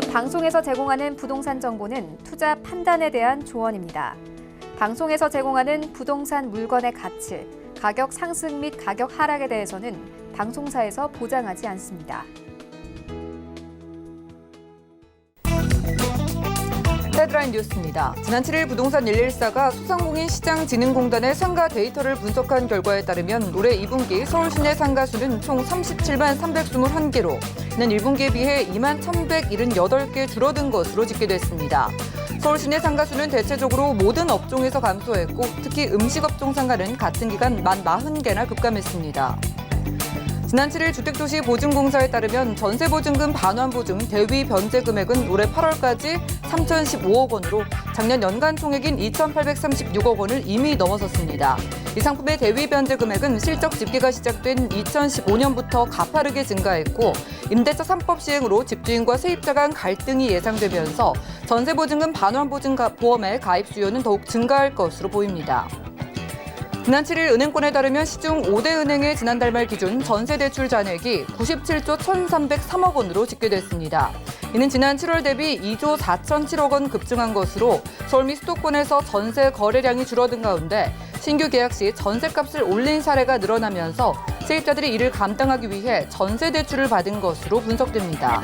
본 방송에서 제공하는 부동산 정보는 투자 판단에 대한 조언입니다. 방송에서 제공하는 부동산 물건의 가치, 가격 상승 및 가격 하락에 대해서는 방송사에서 보장하지 않습니다. 헤드라인 뉴스입니다. 지난 7일 부동산 114가 소상공인 시장진흥공단의 상가 데이터를 분석한 결과에 따르면 올해 2분기 서울 시내 상가 수는 총 37만 321개로 지난 1분기에 비해 2만 1,178개 줄어든 것으로 집계됐습니다. 서울 시내 상가 수는 대체적으로 모든 업종에서 감소했고 특히 음식업종 상가는 같은 기간 만 40개나 급감했습니다. 지난 7일 주택도시보증공사에 따르면 전세보증금 반환보증 대위 변제 금액은 올해 8월까지 3,015억 원으로 작년 연간 총액인 2,836억 원을 이미 넘어섰습니다. 이 상품의 대위 변제 금액은 실적 집계가 시작된 2015년부터 가파르게 증가했고 임대차 3법 시행으로 집주인과 세입자 간 갈등이 예상되면서 전세보증금 반환보증 보험의 가입 수요는 더욱 증가할 것으로 보입니다. 지난 7일 은행권에 따르면 시중 5대 은행의 지난달 말 기준 전세대출 잔액이 97조 1,303억 원으로 집계됐습니다. 이는 지난 7월 대비 2조 4,007억 원 급증한 것으로 서울 및 수도권에서 전세 거래량이 줄어든 가운데 신규 계약 시 전세값을 올린 사례가 늘어나면서 세입자들이 이를 감당하기 위해 전세대출을 받은 것으로 분석됩니다.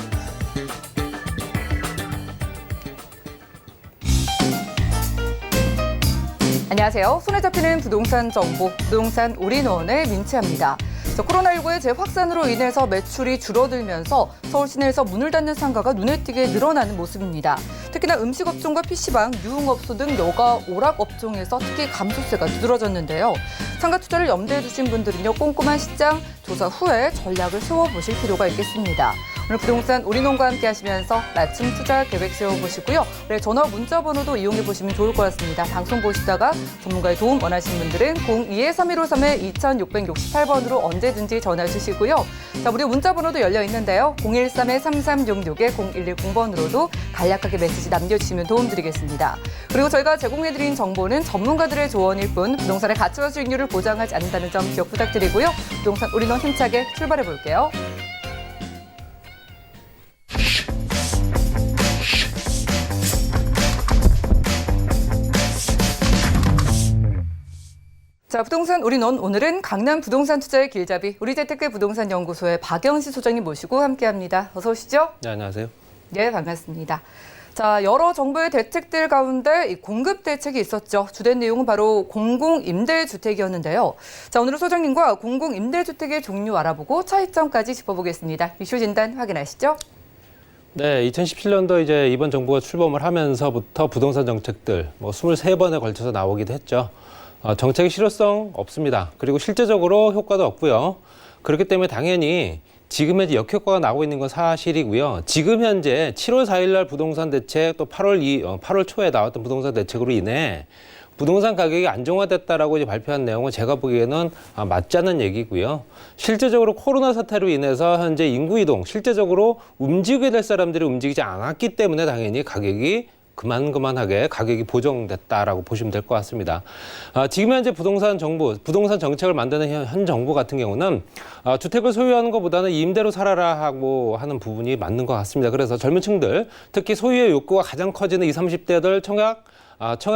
안녕하세요. 손에 잡히는 부동산 정보, 부동산 올인원의 민채합니다. 코로나19의 재확산으로 인해서 매출이 줄어들면서 서울 시내에서 문을 닫는 상가가 눈에 띄게 늘어나는 모습입니다. 특히나 음식업종과 PC방, 유흥업소 등 여가 오락업종에서 특히 감소세가 두드러졌는데요. 상가 투자를 염두에 두신 분들은요, 꼼꼼한 시장 조사 후에 전략을 세워보실 필요가 있겠습니다. 오늘 부동산 올인원과 함께 하시면서 맞춤 투자 계획 세워보시고요. 전화 문자 번호도 이용해 보시면 좋을 것 같습니다. 방송 보시다가 전문가의 도움 원하시는 분들은 02-3153-2668번으로 언제든지 전화 주시고요. 자, 무료 문자 번호도 열려 있는데요. 013-3366-0110번으로도 간략하게 메시지 남겨주시면 도움드리겠습니다. 그리고 저희가 제공해드린 정보는 전문가들의 조언일 뿐 부동산의 가치와 수익률을 보장하지 않는다는 점 기억 부탁드리고요. 부동산 올인원 힘차게 출발해 볼게요. 자, 부동산 올인원 오늘은 강남 부동산 투자의 길잡이 우리재테크 부동산 연구소의 박영시 소장님 모시고 함께합니다. 어서 오시죠. 네, 안녕하세요. 네, 반갑습니다. 자, 여러 정부의 대책들 가운데 공급 대책이 있었죠. 주된 내용은 바로 공공임대주택이었는데요. 자, 오늘은 소장님과 공공임대주택의 종류 알아보고 차이점까지 짚어보겠습니다. 이슈 진단 확인하시죠. 네, 2017년도 이제 이번 정부가 출범을 하면서부터 부동산 정책들 23번에 걸쳐서 나오기도 했죠. 정책의 실효성 없습니다. 그리고 실제적으로 효과도 없고요. 그렇기 때문에 당연히 지금 현재 역효과가 나오고 있는 건 사실이고요. 지금 현재 7월 4일 날 부동산 대책 또 8월 초에 나왔던 부동산 대책으로 인해 부동산 가격이 안정화됐다라고 이제 발표한 내용은 제가 보기에는 맞지 않는 얘기고요. 실제적으로 코로나 사태로 인해서 현재 인구 이동, 실제적으로 움직이게 될 사람들이 움직이지 않았기 때문에 당연히 가격이 그만하게 가격이 보정됐다라고 보시면 될 것 같습니다. 지금 현재 부동산 정책을 만드는 현 정부 같은 경우는 주택을 소유하는 것보다는 임대로 살아라 하고 하는 부분이 맞는 것 같습니다. 그래서 젊은 층들, 특히 소유의 욕구가 가장 커지는 20, 30대들 청약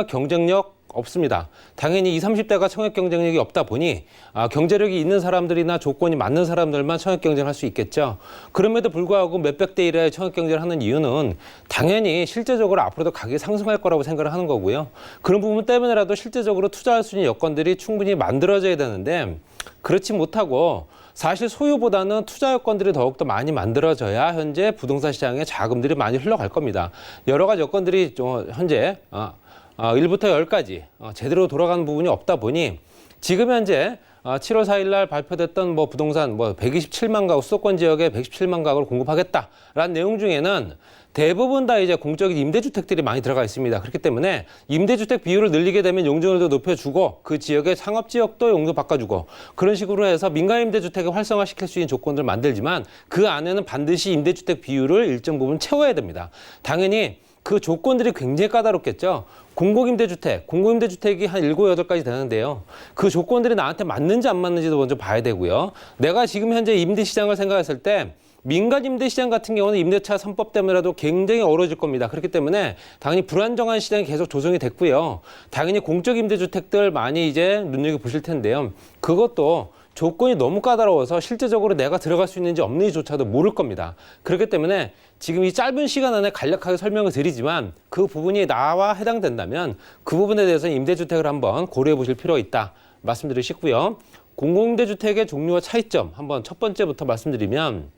경쟁력 없습니다. 당연히 20, 30대가 청약 경쟁력이 없다 보니 경제력이 있는 사람들이나 조건이 맞는 사람들만 청약 경쟁을 할 수 있겠죠. 그럼에도 불구하고 몇백 대 1의 청약 경쟁을 하는 이유는 당연히 실제적으로 앞으로도 가격이 상승할 거라고 생각을 하는 거고요. 그런 부분 때문에라도 실제적으로 투자할 수 있는 여건들이 충분히 만들어져야 되는데 그렇지 못하고 사실 소유보다는 투자 여건들이 더욱더 많이 만들어져야 현재 부동산 시장에 자금들이 많이 흘러갈 겁니다. 여러 가지 여건들이 현재 1부터 10까지 제대로 돌아가는 부분이 없다 보니 지금 현재 7월 4일 날 발표됐던 부동산 127만 가구, 수도권 지역에 117만 가구를 공급하겠다라는 내용 중에는 대부분 다 이제 공적인 임대주택들이 많이 들어가 있습니다. 그렇기 때문에 임대주택 비율을 늘리게 되면 용적률도 높여주고 그 지역의 상업지역도 용도 바꿔주고 그런 식으로 해서 민간 임대주택을 활성화시킬 수 있는 조건들을 만들지만 그 안에는 반드시 임대주택 비율을 일정 부분 채워야 됩니다. 당연히 그 조건들이 굉장히 까다롭겠죠. 공공임대주택이 한 7, 8가지 되는데요. 그 조건들이 나한테 맞는지 안 맞는지도 먼저 봐야 되고요. 내가 지금 현재 임대시장을 생각했을 때 민간 임대 시장 같은 경우는 임대차 3법 때문에라도 굉장히 어려워질 겁니다. 그렇기 때문에 당연히 불안정한 시장이 계속 조성이 됐고요. 당연히 공적 임대주택들 많이 이제 눈여겨보실 텐데요. 그것도 조건이 너무 까다로워서 실제적으로 내가 들어갈 수 있는지 없는지조차도 모를 겁니다. 그렇기 때문에 지금 이 짧은 시간 안에 간략하게 설명을 드리지만 그 부분이 나와 해당된다면 그 부분에 대해서 임대주택을 한번 고려해 보실 필요가 있다 말씀드리고 싶고요. 공공임대주택의 종류와 차이점 한번 첫 번째부터 말씀드리면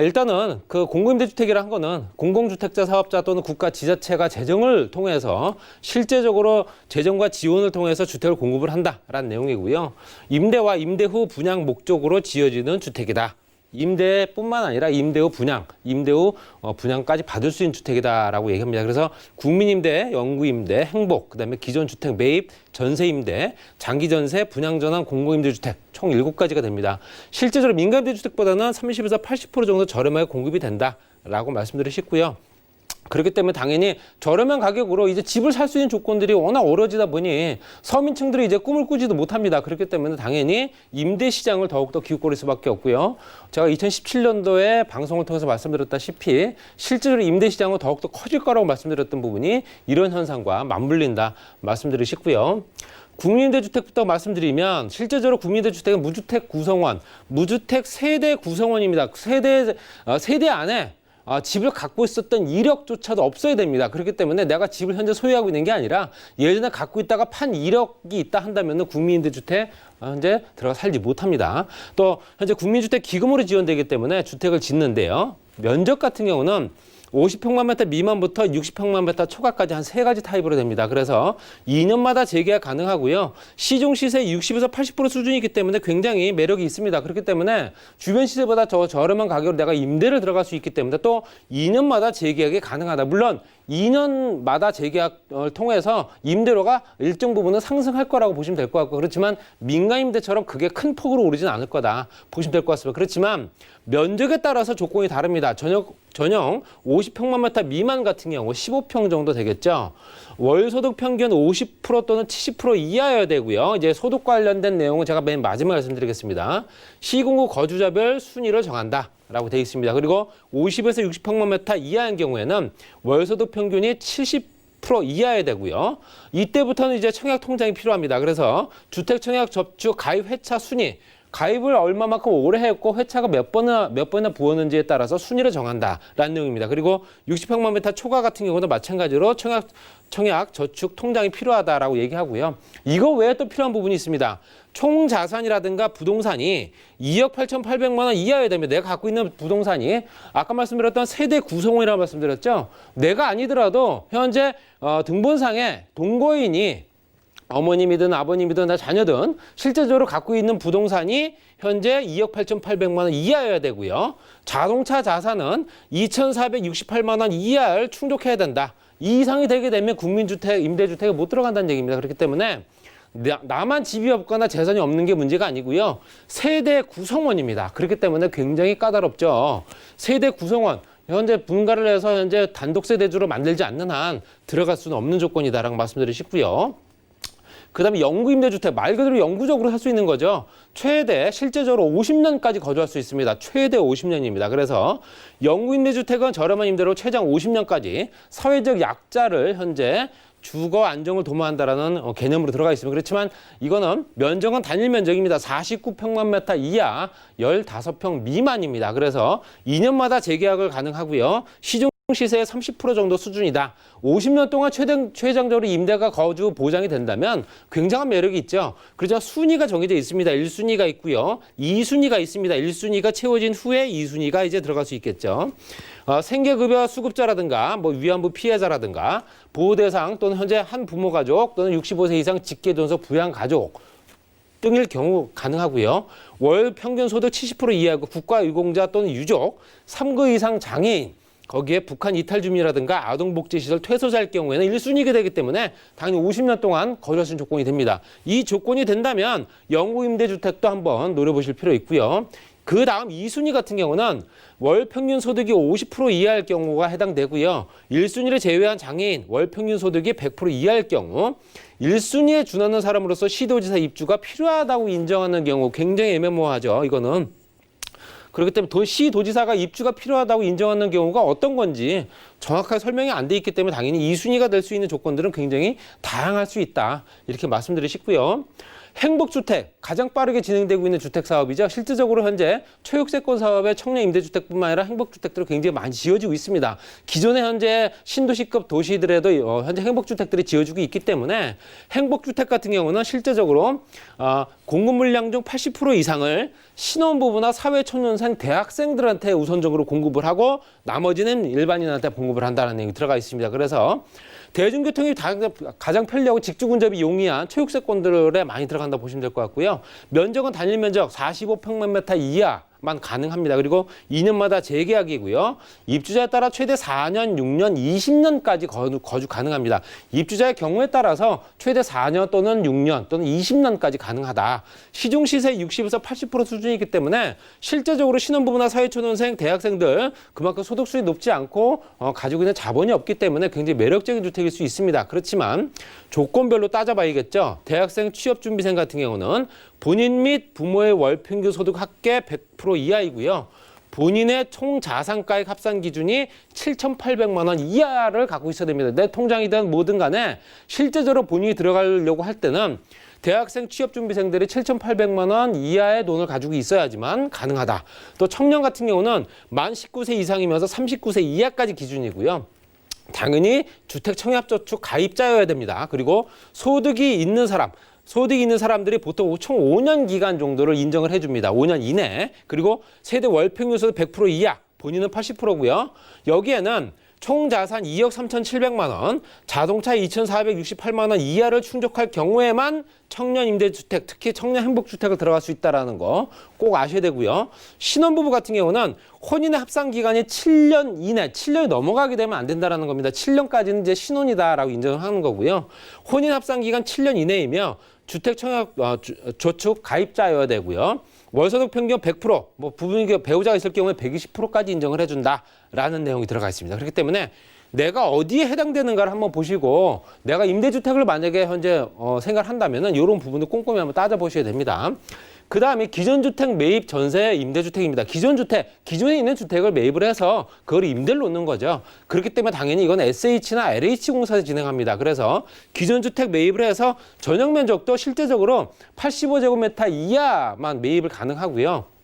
일단은 그 공공임대주택이라 한 거는 공공주택자 사업자 또는 국가 지자체가 재정을 통해서 실제적으로 재정과 지원을 통해서 주택을 공급을 한다라는 내용이고요. 임대와 임대 후 분양 목적으로 지어지는 주택이다. 임대뿐만 아니라 임대 후 분양, 임대 후 분양까지 받을 수 있는 주택이다라고 얘기합니다. 그래서 국민임대, 영구임대, 행복, 그다음에 기존 주택 매입, 전세임대, 장기전세, 분양전환, 공공임대주택 총 7가지가 됩니다. 실제적으로 민간임대주택보다는 30에서 80% 정도 저렴하게 공급이 된다라고 말씀드리고 싶고요. 그렇기 때문에 당연히 저렴한 가격으로 이제 집을 살 수 있는 조건들이 워낙 어려워지다 보니 서민층들이 이제 꿈을 꾸지도 못합니다. 그렇기 때문에 당연히 임대 시장을 더욱더 기웃거릴 수밖에 없고요. 제가 2017년도에 방송을 통해서 말씀드렸다시피 실제로 임대 시장은 더욱더 커질 거라고 말씀드렸던 부분이 이런 현상과 맞물린다 말씀드리고 싶고요. 국민임대주택부터 말씀드리면 실제적으로 국민임대주택은 무주택 구성원, 무주택 세대 구성원입니다. 세대 안에 집을 갖고 있었던 이력조차도 없어야 됩니다. 그렇기 때문에 내가 집을 현재 소유하고 있는 게 아니라 예전에 갖고 있다가 판 이력이 있다 한다면 국민임대주택 현재 들어가 살지 못합니다. 또 현재 국민주택 기금으로 지원되기 때문에 주택을 짓는데요. 면적 같은 경우는 50평방미터 미만부터 60평방미터 초과까지 한 3가지 타입으로 됩니다. 그래서 2년마다 재계약 가능하고요. 시중 시세 60에서 80% 수준이기 때문에 굉장히 매력이 있습니다. 그렇기 때문에 주변 시세보다 더 저렴한 가격으로 내가 임대를 들어갈 수 있기 때문에 또 2년마다 재계약이 가능하다. 물론 2년마다 재계약을 통해서 임대료가 일정 부분은 상승할 거라고 보시면 될 것 같고 그렇지만 민간임대처럼 그게 큰 폭으로 오르진 않을 거다 보시면 될 것 같습니다. 그렇지만 면적에 따라서 조건이 다릅니다. 전용 50평방미터 미만 같은 경우 15평 정도 되겠죠. 월소득 평균 50% 또는 70% 이하여야 되고요. 이제 소득 관련된 내용은 제가 맨 마지막에 말씀드리겠습니다. 시공구 거주자별 순위를 정한다. 라고 되어 있습니다. 그리고 50에서 60평방미터 이하인 경우에는 월소득 평균이 70% 이하여야 되고요. 이때부터는 이제 청약 통장이 필요합니다. 그래서 주택 청약 접수 가입 회차 순위, 가입을 얼마만큼 오래 했고 회차가 몇 번이나 부었는지에 따라서 순위를 정한다라는 내용입니다. 그리고 60평방미터 초과 같은 경우도 마찬가지로 청약 저축 통장이 필요하다라고 얘기하고요. 이거 외에 또 필요한 부분이 있습니다. 총 자산이라든가 부동산이 2억 8,800만 원 이하여야 됩니다. 내가 갖고 있는 부동산이 아까 말씀드렸던 세대 구성원이라고 말씀드렸죠. 내가 아니더라도 현재 등본상에 동거인이 어머님이든 아버님이든 나 자녀든 실제적으로 갖고 있는 부동산이 현재 2억 8,800만 원 이하여야 되고요. 자동차 자산은 2,468만 원 이하를 충족해야 된다. 이 이상이 되게 되면 국민주택, 임대주택에 못 들어간다는 얘기입니다. 그렇기 때문에 나만 집이 없거나 재산이 없는 게 문제가 아니고요. 세대 구성원입니다. 그렇기 때문에 굉장히 까다롭죠. 세대 구성원. 현재 분가를 해서 현재 단독세대주로 만들지 않는 한 들어갈 수는 없는 조건이다라고 말씀드리고 싶고요. 그 다음에 영구임대주택, 말 그대로 영구적으로 할 수 있는 거죠. 최대 실제적으로 50년까지 거주할 수 있습니다. 최대 50년입니다. 그래서 영구임대주택은 저렴한 임대로 최장 50년까지 사회적 약자를 현재 주거 안정을 도모한다라는 개념으로 들어가 있습니다. 그렇지만 이거는 면적은 단일 면적입니다. 49평방미터 이하 15평 미만입니다. 그래서 2년마다 재계약을 가능하고요. 시중 시세의 30% 정도 수준이다. 50년 동안 최장적으로 임대가 거주 보장이 된다면 굉장한 매력이 있죠. 그래서 순위가 정해져 있습니다. 1순위가 있고요. 2순위가 있습니다. 1순위가 채워진 후에 2순위가 이제 들어갈 수 있겠죠. 생계급여 수급자라든가 위안부 피해자라든가 보호대상 또는 현재 한 부모 가족 또는 65세 이상 직계존속 부양가족 등일 경우 가능하고요. 월 평균 소득 70% 이하고 국가유공자 또는 유족, 3급 이상 장애인, 거기에 북한 이탈 주민이라든가 아동복지시설 퇴소자일 경우에는 1순위가 되기 때문에 당연히 50년 동안 거주할 수 있는 조건이 됩니다. 이 조건이 된다면 영구임대주택도 한번 노려보실 필요 있고요. 그 다음 2순위 같은 경우는 월 평균 소득이 50% 이하일 경우가 해당되고요. 1순위를 제외한 장애인 월 평균 소득이 100% 이하일 경우 1순위에 준하는 사람으로서 시도지사 입주가 필요하다고 인정하는 경우 굉장히 애매모호하죠. 이거는. 그렇기 때문에 시도지사가 입주가 필요하다고 인정하는 경우가 어떤 건지 정확하게 설명이 안 돼 있기 때문에 당연히 2순위가 될 수 있는 조건들은 굉장히 다양할 수 있다. 이렇게 말씀드리고 싶고요. 행복주택, 가장 빠르게 진행되고 있는 주택 사업이죠. 실질적으로 현재 초역세권 사업의 청년 임대주택뿐만 아니라 행복주택들이 굉장히 많이 지어지고 있습니다. 기존에 현재 신도시급 도시들에도 현재 행복주택들이 지어지고 있기 때문에 행복주택 같은 경우는 실제적으로 공급 물량 중 80% 이상을 신혼부부나 사회초년생 대학생들한테 우선적으로 공급을 하고 나머지는 일반인한테 공급을 한다는 내용이 들어가 있습니다. 그래서 대중교통이 가장 편리하고 직주근접이 용이한 초역세권들에 많이 들어간다 보시면 될 것 같고요. 면적은 단일 면적 45평방미터 이하만 가능합니다. 그리고 2년마다 재계약이고요. 입주자에 따라 최대 4년, 6년, 20년까지 거주 가능합니다. 입주자의 경우에 따라서 최대 4년 또는 6년 또는 20년까지 가능하다. 시중 시세 60에서 80% 수준이기 때문에 실제적으로 신혼부부나 사회초년생, 대학생들 그만큼 소득수준이 높지 않고 가지고 있는 자본이 없기 때문에 굉장히 매력적인 주택일 수 있습니다. 그렇지만 조건별로 따져봐야겠죠. 대학생 취업준비생 같은 경우는 본인 및 부모의 월평균 소득 합계 100% 이하이고요. 본인의 총 자산가액 합산 기준이 7,800만 원 이하를 갖고 있어야 됩니다. 내 통장이든 뭐든 간에 실제적으로 본인이 들어가려고 할 때는 대학생 취업준비생들이 7,800만 원 이하의 돈을 가지고 있어야지만 가능하다. 또 청년 같은 경우는 만 19세 이상이면서 39세 이하까지 기준이고요. 당연히 주택청약저축 가입자여야 됩니다. 그리고 소득이 있는 사람들이 보통 총 5년 기간 정도를 인정을 해줍니다. 5년 이내. 그리고 세대 월평균 소득 100% 이하, 본인은 80%고요. 여기에는 총 자산 2억 3,700만 원, 자동차 2,468만 원 이하를 충족할 경우에만 청년 임대주택, 특히 청년 행복주택을 들어갈 수 있다는 거 꼭 아셔야 되고요. 신혼부부 같은 경우는 혼인의 합산 기간이 7년 이내, 7년이 넘어가게 되면 안 된다는 겁니다. 7년까지는 이제 신혼이다라고 인정하는 거고요. 혼인 합산 기간 7년 이내이며 주택청약 저축 가입자여야 되고요. 월소득 평균 100%, 뭐 부부가 배우자가 있을 경우에 120%까지 인정을 해준다라는 내용이 들어가 있습니다. 그렇기 때문에 내가 어디에 해당되는가를 한번 보시고 내가 임대주택을 만약에 현재 생각을 한다면은 이런 부분을 꼼꼼히 한번 따져보셔야 됩니다. 그 다음에 기존주택 매입 전세 임대주택입니다. 기존에 있는 주택을 매입을 해서 그걸 임대를 놓는 거죠. 그렇기 때문에 당연히 이건 SH나 LH공사에서 진행합니다. 그래서 기존주택 매입을 해서 전용 면적도 실제적으로 85제곱미터 이하만 매입을 가능하고요.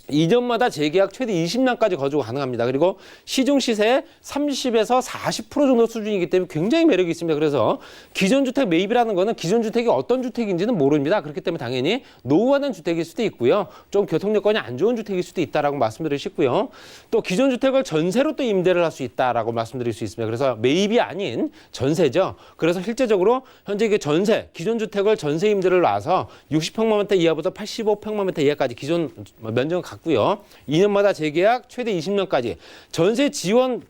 2년마다 재계약 최대 20년까지 거주가 가능합니다. 그리고 시중 시세 30에서 40% 정도 수준이기 때문에 굉장히 매력이 있습니다. 그래서 기존 주택 매입이라는 거는 기존 주택이 어떤 주택인지는 모릅니다. 그렇기 때문에 당연히 노후화된 주택일 수도 있고요. 좀 교통 여건이 안 좋은 주택일 수도 있다라고 말씀드리고 싶고요. 또 기존 주택을 전세로 또 임대를 할 수 있다라고 말씀드릴 수 있습니다. 그래서 매입이 아닌 전세죠. 그래서 실제적으로 현재 이게 기존 주택을 전세 임대를 놔서 60평방미터 이하부터 85평방미터 이하까지 기존 면적을 같고요. 2년마다 재계약 최대 20년까지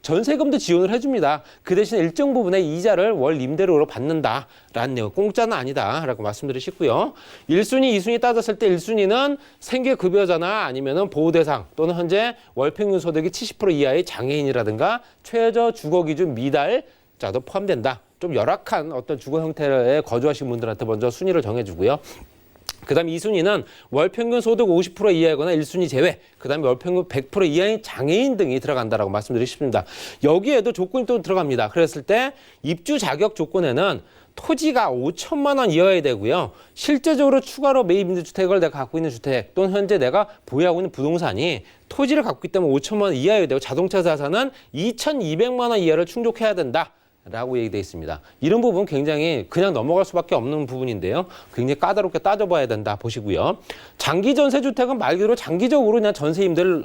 전세금도 지원을 해줍니다. 그 대신 일정 부분의 이자를 월 임대료로 받는다라는 내용. 공짜는 아니다라고 말씀드리고 싶고요. 1순위, 2순위 따졌을 때 1순위는 생계급여자나 아니면은 보호대상 또는 현재 월평균 소득이 70% 이하의 장애인이라든가 최저 주거기준 미달자도 포함된다. 좀 열악한 어떤 주거 형태에 거주하신 분들한테 먼저 순위를 정해주고요. 그 다음 2순위는 월평균 소득 50% 이하이거나 1순위 제외, 그 다음에 월평균 100% 이하인 장애인 등이 들어간다라고 말씀드리고 싶습니다. 여기에도 조건이 또 들어갑니다. 그랬을 때 입주 자격 조건에는 토지가 5천만 원 이하여야 되고요. 실제적으로 추가로 매입 임대주택을 내가 갖고 있는 주택 또는 현재 내가 보유하고 있는 부동산이 토지를 갖고 있기 때문에 5천만 원 이하여야 되고 자동차 자산은 2,200만 원 이하를 충족해야 된다. 라고 얘기되어 있습니다. 이런 부분 굉장히 그냥 넘어갈 수밖에 없는 부분인데요. 굉장히 까다롭게 따져봐야 된다 보시고요. 장기 전세 주택은 말 그대로 장기적으로 그냥 전세 임대를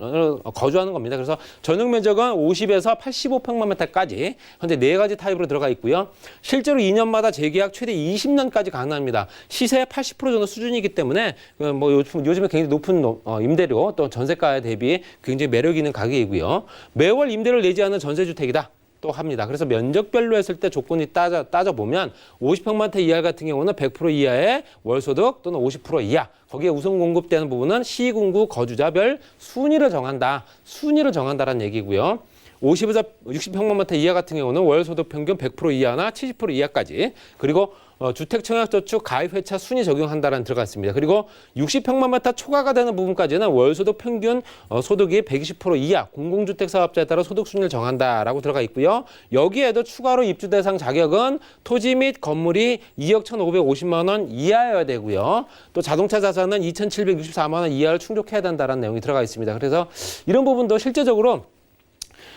거주하는 겁니다. 그래서 전용 면적은 50에서 85평방미터까지 현재 4가지 타입으로 들어가 있고요. 실제로 2년마다 재계약 최대 20년까지 가능합니다. 시세의 80% 정도 수준이기 때문에 뭐 요즘에 굉장히 높은 임대료 또 전세가에 대비 굉장히 매력 있는 가격이고요. 매월 임대를 내지 않는 전세 주택이다. 또 합니다. 그래서 면적별로 했을 때 조건이 따져보면 50평미터 이하 같은 경우는 100% 이하의 월소득 또는 50% 이하. 거기에 우선 공급되는 부분은 시군구 거주자별 순위를 정한다라는 얘기고요. 50에서 60평방미터 이하 같은 경우는 월소득 평균 100% 이하나 70% 이하까지. 그리고 주택청약저축 가입회차 순위 적용한다라는 들어가 있습니다. 그리고 60평방미터 초과가 되는 부분까지는 월소득 평균 소득이 120% 이하 공공주택 사업자에 따라 소득 순위를 정한다라고 들어가 있고요. 여기에도 추가로 입주 대상 자격은 토지 및 건물이 2억 1,550만 원 이하여야 되고요. 또 자동차 자산은 2,764만 원 이하를 충족해야 된다는 내용이 들어가 있습니다. 그래서 이런 부분도 실제적으로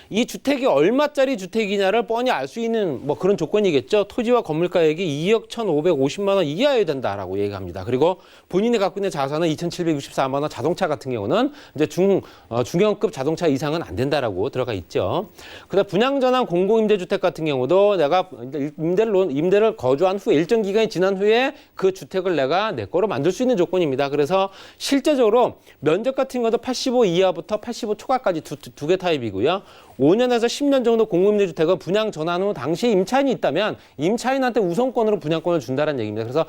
이 주택이 얼마짜리 주택이냐를 뻔히 알 수 있는 뭐 그런 조건이겠죠. 토지와 건물 가액이 2억 1,550만 원 이하여야 된다라고 얘기합니다. 그리고 본인이 갖고 있는 자산은 2,764만 원, 자동차 같은 경우는 이제 중형급 자동차 이상은 안 된다라고 들어가 있죠. 그다음 분양전환 공공임대주택 같은 경우도 내가 임대를 거주한 후 일정 기간이 지난 후에 그 주택을 내가 내 거로 만들 수 있는 조건입니다. 그래서 실제적으로 면적 같은 것도 85 이하부터 85 초과까지 두 개 타입이고요. 5년에서 10년 정도 공공임대주택은 분양 전환 후 당시 임차인이 있다면 임차인한테 우선권으로 분양권을 준다는 얘기입니다. 그래서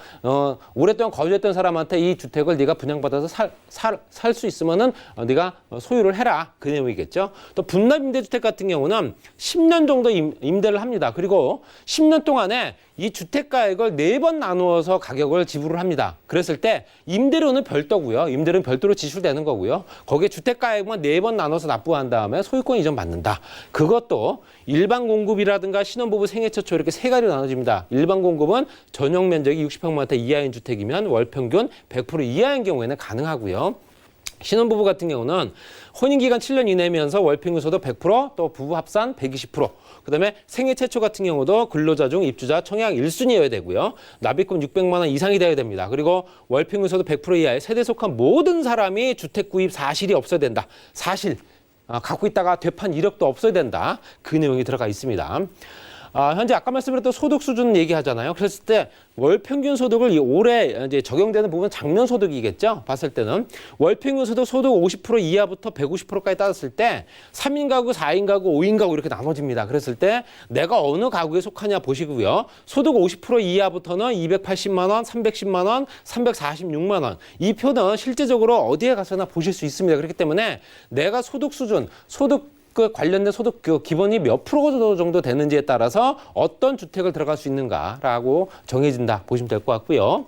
오랫동안 거주했던 사람한테 이 주택을 네가 분양받아서 살 수 있으면은 네가 소유를 해라, 그 내용이겠죠. 또 분납임대주택 같은 경우는 10년 정도 임대를 합니다. 그리고 10년 동안에 이 주택가액을 4번 나누어서 가격을 지불을 합니다. 그랬을 때 임대료는 별도고요. 임대료는 별도로 지출되는 거고요. 거기에 주택가액만 4번 나눠서 납부한 다음에 소유권 이전 받는다. 그것도 일반 공급이라든가 신혼부부 생애 최초 이렇게 세 가지로 나눠집니다. 일반 공급은 전용 면적이 60평방미터 이하인 주택이면 월 평균 100% 이하인 경우에는 가능하고요. 신혼부부 같은 경우는 혼인기간 7년 이내면서 월평균 소득 100%, 또 부부 합산 120%, 그다음에 생애 최초 같은 경우도 근로자 중 입주자 청약 1순위여야 되고요. 납입금 600만 원 이상이 돼야 됩니다. 그리고 월평균 소득 100% 이하의 세대에 속한 모든 사람이 주택 구입 사실이 없어야 된다. 사실 갖고 있다가 되판 이력도 없어야 된다. 그 내용이 들어가 있습니다. 현재 아까 말씀드렸던 소득 수준 얘기하잖아요. 그랬을 때 월 평균 소득을 올해 이제 적용되는 부분은 작년 소득이겠죠. 봤을 때는 월 평균 소득 50% 이하부터 150%까지 따졌을 때 3인 가구, 4인 가구, 5인 가구 이렇게 나눠집니다. 그랬을 때 내가 어느 가구에 속하냐 보시고요. 소득 50% 이하부터는 280만 원, 310만 원, 346만 원. 이 표는 실제적으로 어디에 가서나 보실 수 있습니다. 그렇기 때문에 내가 소득 수준, 그 관련된 소득 기본이 몇 프로 정도 되는지에 따라서 어떤 주택을 들어갈 수 있는가라고 정해진다 보시면 될 것 같고요.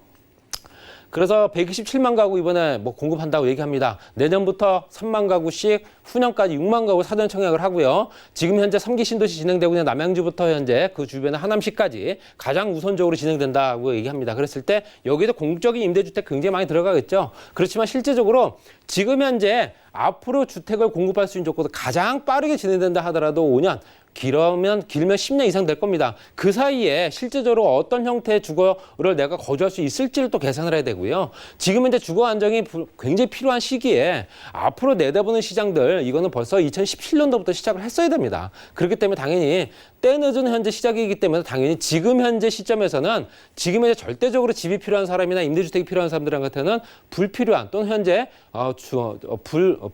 그래서 127만 가구 이번에 뭐 공급한다고 얘기합니다. 내년부터 3만 가구씩 후년까지 6만 가구 사전 청약을 하고요. 지금 현재 3기 신도시 진행되고 있는 남양주부터 현재 그 주변의 하남시까지 가장 우선적으로 진행된다고 얘기합니다. 그랬을 때 여기도 공적인 임대주택 굉장히 많이 들어가겠죠. 그렇지만 실제적으로 지금 현재 앞으로 주택을 공급할 수 있는 조건도 가장 빠르게 진행된다 하더라도 5년, 길면 10년 이상 될 겁니다. 그 사이에 실제적으로 어떤 형태의 주거를 내가 거주할 수 있을지를 또 계산을 해야 되고요. 지금 현재 주거 안정이 굉장히 필요한 시기에 앞으로 내다보는 시장들, 이거는 벌써 2017년도부터 시작을 했어야 됩니다. 그렇기 때문에 당연히 때늦은 현재 시작이기 때문에 당연히 지금 현재 시점에서는 지금 현재 절대적으로 집이 필요한 사람이나 임대주택이 필요한 사람들한테는 불필요한 또는 현재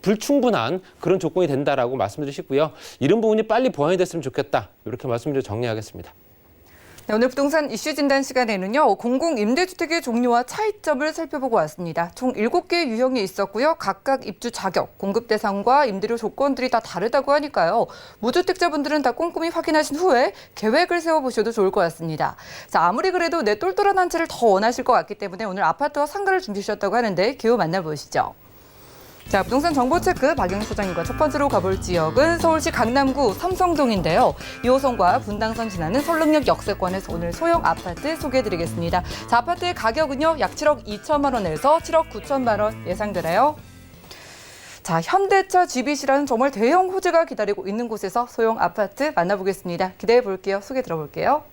불충분한 그런 조건이 된다라고 말씀드리고 싶고요. 이런 부분이 빨리 보완이 됐으면 좋겠다. 이렇게 말씀드려 정리하겠습니다. 네, 오늘 부동산 이슈 진단 시간에는요. 공공임대주택의 종류와 차이점을 살펴보고 왔습니다. 총 7개의 유형이 있었고요. 각각 입주 자격, 공급 대상과 임대료 조건들이 다 다르다고 하니까요. 무주택자분들은 다 꼼꼼히 확인하신 후에 계획을 세워보셔도 좋을 것 같습니다. 자, 아무리 그래도 내 똘똘한 한 채를 더 원하실 것 같기 때문에 오늘 아파트와 상가를 준비해 주셨다고 하는데 기호 만나보시죠. 자, 부동산 정보체크 박영희 소장님과 첫 번째로 가볼 지역은 서울시 강남구 삼성동인데요. 2호선과 분당선 지나는 설릉역 역세권에서 오늘 소형 아파트 소개해드리겠습니다. 자, 아파트의 가격은요, 약 7억 2천만 원에서 7억 9천만 원 예상되나요? 자, 현대차 GBC라는 정말 대형 호재가 기다리고 있는 곳에서 소형 아파트 만나보겠습니다. 기대해 볼게요. 소개 들어볼게요.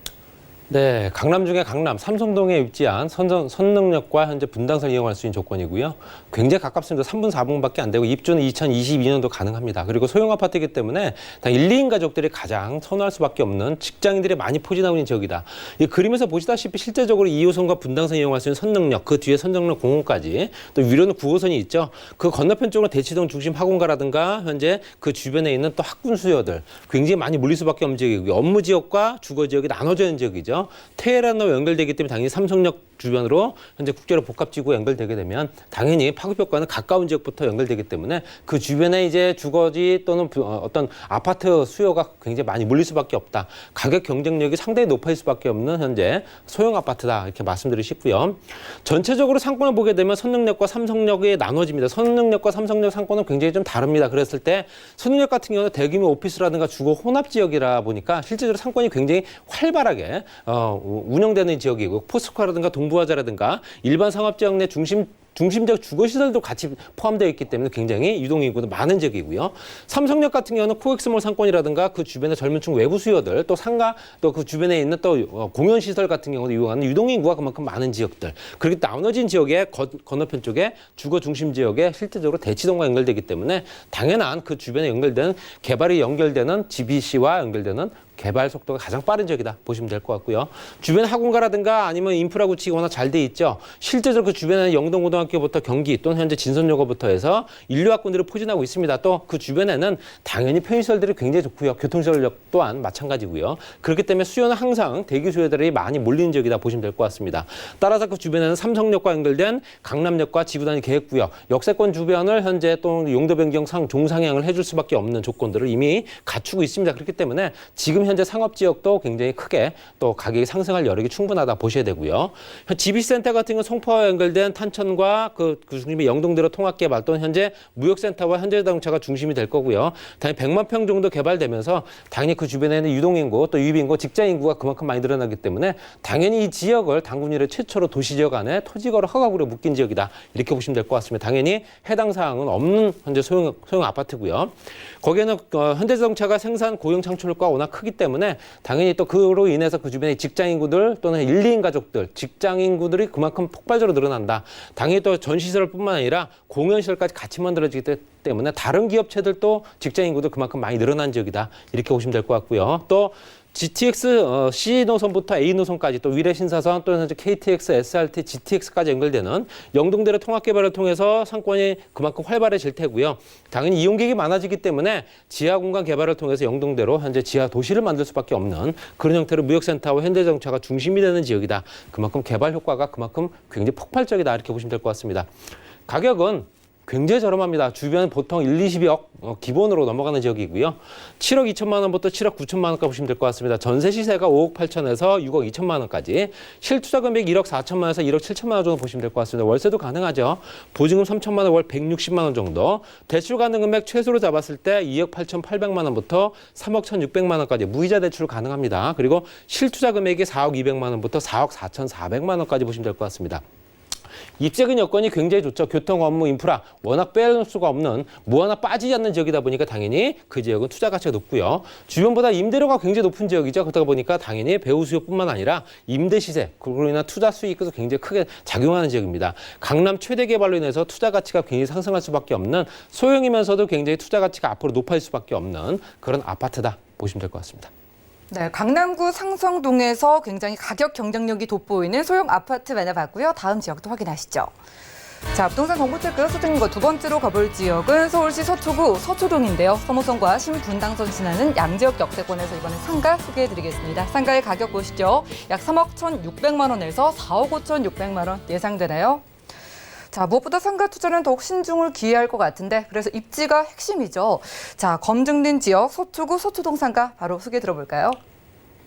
네, 강남 중에 강남 삼성동에 위치한 선릉역과 현재 분당선 이용할 수 있는 조건이고요. 굉장히 가깝습니다. 3분, 4분밖에 안 되고 입주는 2022년도 가능합니다. 그리고 소형 아파트이기 때문에 1, 2인 가족들이 가장 선호할 수밖에 없는 직장인들이 많이 포진하고 있는 지역이다. 이 그림에서 보시다시피 실제적으로 2호선과 분당선 이용할 수 있는 선릉역, 그 뒤에 선정역 공원까지 또 위로는 9호선이 있죠. 그 건너편 쪽으로 대치동 중심 학원가라든가 현재 그 주변에 있는 또 학군 수요들 굉장히 많이 몰릴 수밖에 없는 지역이고요. 업무 지역과 주거 지역이 나눠져 있는 지역이죠. 테헤란으로 연결되기 때문에 당연히 삼성역 주변으로 현재 국제로 복합지구가 연결되게 되면 당연히 파급 효과는 가까운 지역부터 연결되기 때문에 그 주변에 이제 주거지 또는 어떤 아파트 수요가 굉장히 많이 몰릴 수밖에 없다. 가격 경쟁력이 상당히 높아질 수밖에 없는 현재 소형 아파트다 이렇게 말씀드리고 싶고요. 전체적으로 상권을 보게 되면 선릉역과 삼성역이 나눠집니다. 선릉역과 삼성역 상권은 굉장히 좀 다릅니다. 그랬을 때 선릉역 같은 경우는 대규모 오피스라든가 주거 혼합 지역이라 보니까 실제로 상권이 굉장히 활발하게 운영되는 지역이고 포스코라든가 동부화자라든가 일반 상업지역 내 중심적 주거시설도 같이 포함되어 있기 때문에 굉장히 유동인구도 많은 지역이고요. 삼성역 같은 경우는 코엑스몰 상권이라든가 그 주변의 젊은층 외부 수요들 또 상가 또 그 주변에 있는 또 공연시설 같은 경우도 이용하는 유동인구가 그만큼 많은 지역들. 그렇게 나눠진 지역의 건너편 쪽에 주거 중심 지역에 실제적으로 대치동과 연결되기 때문에 당연한 그 주변에 연결된 개발이 연결되는 GBC와 연결되는 개발 속도가 가장 빠른 지역이다 보시면 될 것 같고요. 주변 학원가라든가 아니면 인프라 구축이 워낙 잘 돼 있죠. 실제적으로 그 주변에는 영동고등학교부터 경기 또는 현재 진선여고부터 해서 인류학군들이 포진하고 있습니다. 또 그 주변에는 당연히 편의시설들이 굉장히 좋고요. 교통시설력 또한 마찬가지고요. 그렇기 때문에 수요는 항상 대기 수요들이 많이 몰리는 지역이다 보시면 될 것 같습니다. 따라서 그 주변에는 삼성역과 연결된 강남역과 지구단위 계획구역, 역세권 주변을 현재 또 용도 변경 종상향을 해줄 수밖에 없는 조건들을 이미 갖추고 있습니다. 그렇기 때문에 지금 현재 상업지역도 굉장히 크게 또 가격이 상승할 여력이 충분하다 보셔야 되고요. GBC센터 같은 경우 송파와 연결된 탄천과 그 중심이 영동대로 통합개발 또는 현재 무역센터와 현대자동차가 중심이 될 거고요. 당연히 100만 평 정도 개발되면서 당연히 그 주변에는 유동인구 또 유입인구, 직장인구가 그만큼 많이 늘어나기 때문에 당연히 이 지역을 당군 이래 최초로 도시지역 안에 토지거래 허가구로 묶인 지역이다. 이렇게 보시면 될 것 같습니다. 당연히 해당 사항은 없는 현재 소형 아파트고요. 거기에는 현대자동차가 생산 고용 창출과 워낙 크기 때문에 당연히 또 그로 인해서 그 주변의 직장인구들 또는 1, 2인 가족들, 직장인구들이 그만큼 폭발적으로 늘어난다. 당연히 또 전시시설뿐만 아니라 공연시설까지 같이 만들어지기 때문에 다른 기업체들도 직장인구도 그만큼 많이 늘어난 지역이다. 이렇게 보시면 될 것 같고요. 또 GTX C 노선부터 A 노선까지 또 위례 신사선 또는 현재 KTX, SRT, GTX까지 연결되는 영동대로 통합 개발을 통해서 상권이 그만큼 활발해질 테고요. 당연히 이용객이 많아지기 때문에 지하 공간 개발을 통해서 영동대로 현재 지하 도시를 만들 수밖에 없는 그런 형태로 무역센터와 현대자동차가 중심이 되는 지역이다. 그만큼 개발 효과가 그만큼 굉장히 폭발적이다. 이렇게 보시면 될 것 같습니다. 가격은 굉장히 저렴합니다. 주변 보통 1, 20억 기본으로 넘어가는 지역이고요. 7억 2천만 원부터 7억 9천만 원까지 보시면 될 것 같습니다. 전세 시세가 5억 8천에서 6억 2천만 원까지, 실투자 금액 1억 4천만 원에서 1억 7천만 원 정도 보시면 될 것 같습니다. 월세도 가능하죠. 보증금 3천만 원, 월 160만 원 정도. 대출 가능 금액 최소로 잡았을 때 2억 8,800만 원부터 3억 1,600만 원까지 무이자 대출 가능합니다. 그리고 실투자 금액이 4억 200만 원부터 4억 4,400만 원까지 보시면 될 것 같습니다. 입지적인 여건이 굉장히 좋죠. 교통, 업무, 인프라 워낙 빼놓을 수가 없는 뭐 하나 빠지지 않는 지역이다 보니까 당연히 그 지역은 투자 가치가 높고요. 주변보다 임대료가 굉장히 높은 지역이죠. 그러다 보니까 당연히 배후 수요뿐만 아니라 임대 시세, 그로 인한 투자 수익도 굉장히 크게 작용하는 지역입니다. 강남 최대 개발로 인해서 투자 가치가 굉장히 상승할 수밖에 없는, 소형이면서도 굉장히 투자 가치가 앞으로 높아질 수밖에 없는 그런 아파트다 보시면 될 것 같습니다. 네, 강남구 상성동에서 굉장히 가격 경쟁력이 돋보이는 소형 아파트 만나봤고요. 다음 지역도 확인하시죠. 자, 부동산 정보체크 소장님과 두 번째로 가볼 지역은 서울시 서초구 서초동인데요. 서모선과 신분당선 지나는 양지역 역세권에서 이번엔 상가 소개해드리겠습니다. 상가의 가격 보시죠. 약 3억 1,600만 원에서 4억 5,600만 원 예상되나요? 자, 무엇보다 상가 투자는 더욱 신중을 기해야 할 것 같은데, 그래서 입지가 핵심이죠. 자, 검증된 지역 서초구 서초동 상가 바로 소개 들어볼까요?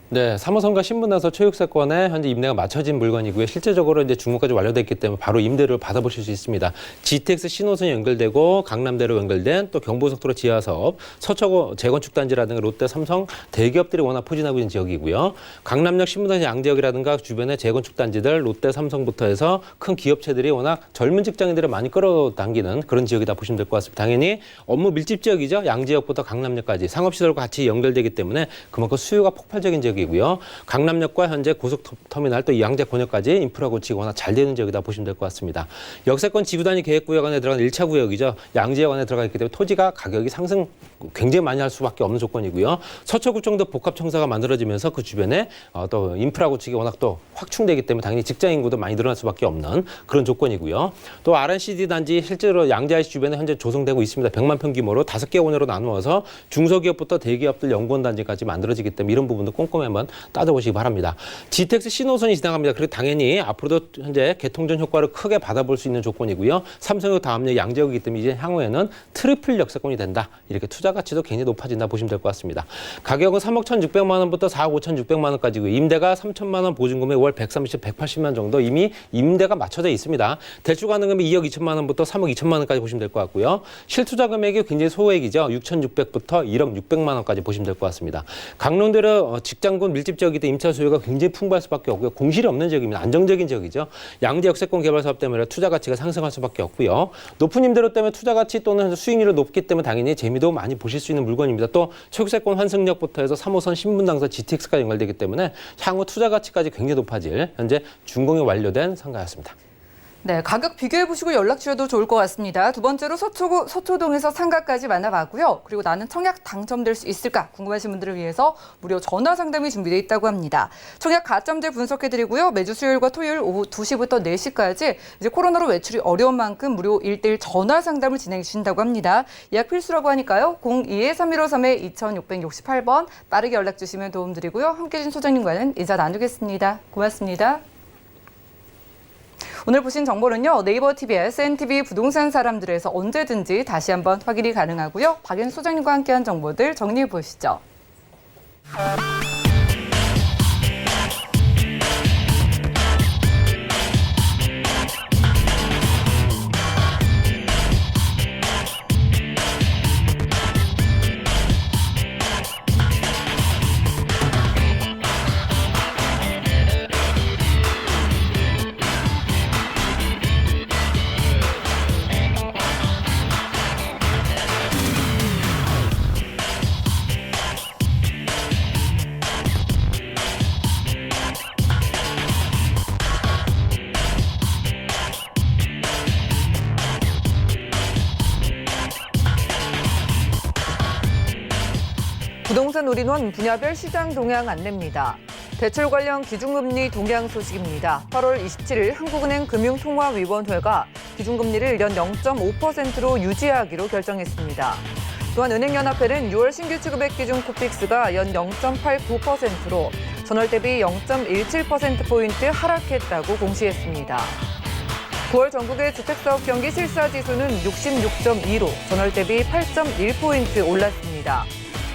네, 3호선과 신분당선 초역세권에 현재 임대가 맞춰진 물건이고요. 실제적으로 이제 중공까지 완료됐기 때문에 바로 임대를 받아보실 수 있습니다. GTX 신호선이 연결되고 강남대로 연결된 또 경부고속도로 지하사업, 서초구 재건축단지라든가 롯데, 삼성 대기업들이 워낙 포진하고 있는 지역이고요. 강남역 신분당선 양지역이라든가 주변의 재건축단지들 롯데, 삼성부터 해서 큰 기업체들이 워낙 젊은 직장인들을 많이 끌어당기는 그런 지역이다 보시면 될 것 같습니다. 당연히 업무 밀집 지역이죠. 양지역부터 강남역까지 상업시설과 같이 연결되기 때문에 그만큼 수요가 폭발적인 지역이고요. 강남역과 현재 고속터미널 또 양재권역까지 인프라 구축이 워낙 잘 되는 지역이다 보시면 될 것 같습니다. 역세권 지구단위 계획구역 안에 들어간 1차 구역이죠. 양지역 안에 들어가 있기 때문에 토지가 가격이 상승 굉장히 많이 할 수밖에 없는 조건이고요. 서초구청도 복합청사가 만들어지면서 그 주변에 또 인프라 구축이 워낙 또 확충되기 때문에 당연히 직장 인구도 많이 늘어날 수밖에 없는 그런 조건이고요. 또 R&CD 단지 실제로 양재 주변에 현재 조성되고 있습니다. 100만 평 규모로 5개 원으로 나누어서 중소기업부터 대기업들 연구원 단지까지 만들어지기 때문에 이런 부분도 꼼꼼히 한번 따져보시기 바랍니다. GTX 신호선이 지나갑니다. 그리고 당연히 앞으로도 현재 개통전 효과를 크게 받아볼 수 있는 조건이고요. 삼성역 다음역 양지역이기 때문에 이제 향후에는 트리플 역세권이 된다. 이렇게 투자 가치도 굉장히 높아진다 보시면 될 것 같습니다. 가격은 3억 1,600만 원부터 4억 5,600만 원까지고 임대가 3천만 원, 보증금액 월 130, 180만 원 정도 이미 임대가 맞춰져 있습니다. 대출 가능금이 2억 2천만 원부터 3억 2천만 원까지 보시면 될 것 같고요. 실투자 금액이 굉장히 소액이죠. 6,600부터 1억 600만 원까지 보시면 될 것 같습니다. 강릉대로 직장군 밀집 지역이기 때문에 임차 수요가 굉장히 풍부할 수밖에 없고요. 공실이 없는 지역입니다. 안정적인 지역이죠. 양대 역세권 개발 사업 때문에 투자 가치가 상승할 수밖에 없고요. 높은 임대료 때문에 투자 가치 또는 수익률이 높기 때문에 당연히 재미도 많이 보실 수 있는 물건입니다. 또 초기세권 환승역부터 해서 3호선 신분당선 GTX가 연결되기 때문에 향후 투자 가치까지 굉장히 높아질 현재 준공이 완료된 상가였습니다. 네, 가격 비교해보시고 연락 주셔도 좋을 것 같습니다. 두 번째로 서초동에서 상가까지 만나봤고요. 그리고 나는 청약 당첨될 수 있을까 궁금하신 분들을 위해서 무료 전화 상담이 준비되어 있다고 합니다. 청약 가점제 분석해드리고요. 매주 수요일과 토요일 오후 2시부터 4시까지 이제 코로나로 외출이 어려운 만큼 무료 1대1 전화 상담을 진행해 주신다고 합니다. 예약 필수라고 하니까요. 02-3153-2668번 빠르게 연락 주시면 도움드리고요. 함께해 주신 소장님과는 인사 나누겠습니다. 고맙습니다. 오늘 보신 정보는요. 네이버 TV, SNTV 부동산 사람들에서 언제든지 다시 한번 확인이 가능하고요. 박연 소장님과 함께한 정보들 정리해 보시죠. 부동산 올인원 분야별 시장 동향 안내입니다. 대출 관련 기준금리 동향 소식입니다. 8월 27일 한국은행 금융통화위원회가 기준금리를 연 0.5%로 유지하기로 결정했습니다. 또한 은행연합회는 6월 신규 취급액 기준 코픽스가 연 0.89%로 전월 대비 0.17%포인트 하락했다고 공시했습니다. 9월 전국의 주택사업 경기 실사지수는 66.2로 전월 대비 8.1포인트 올랐습니다.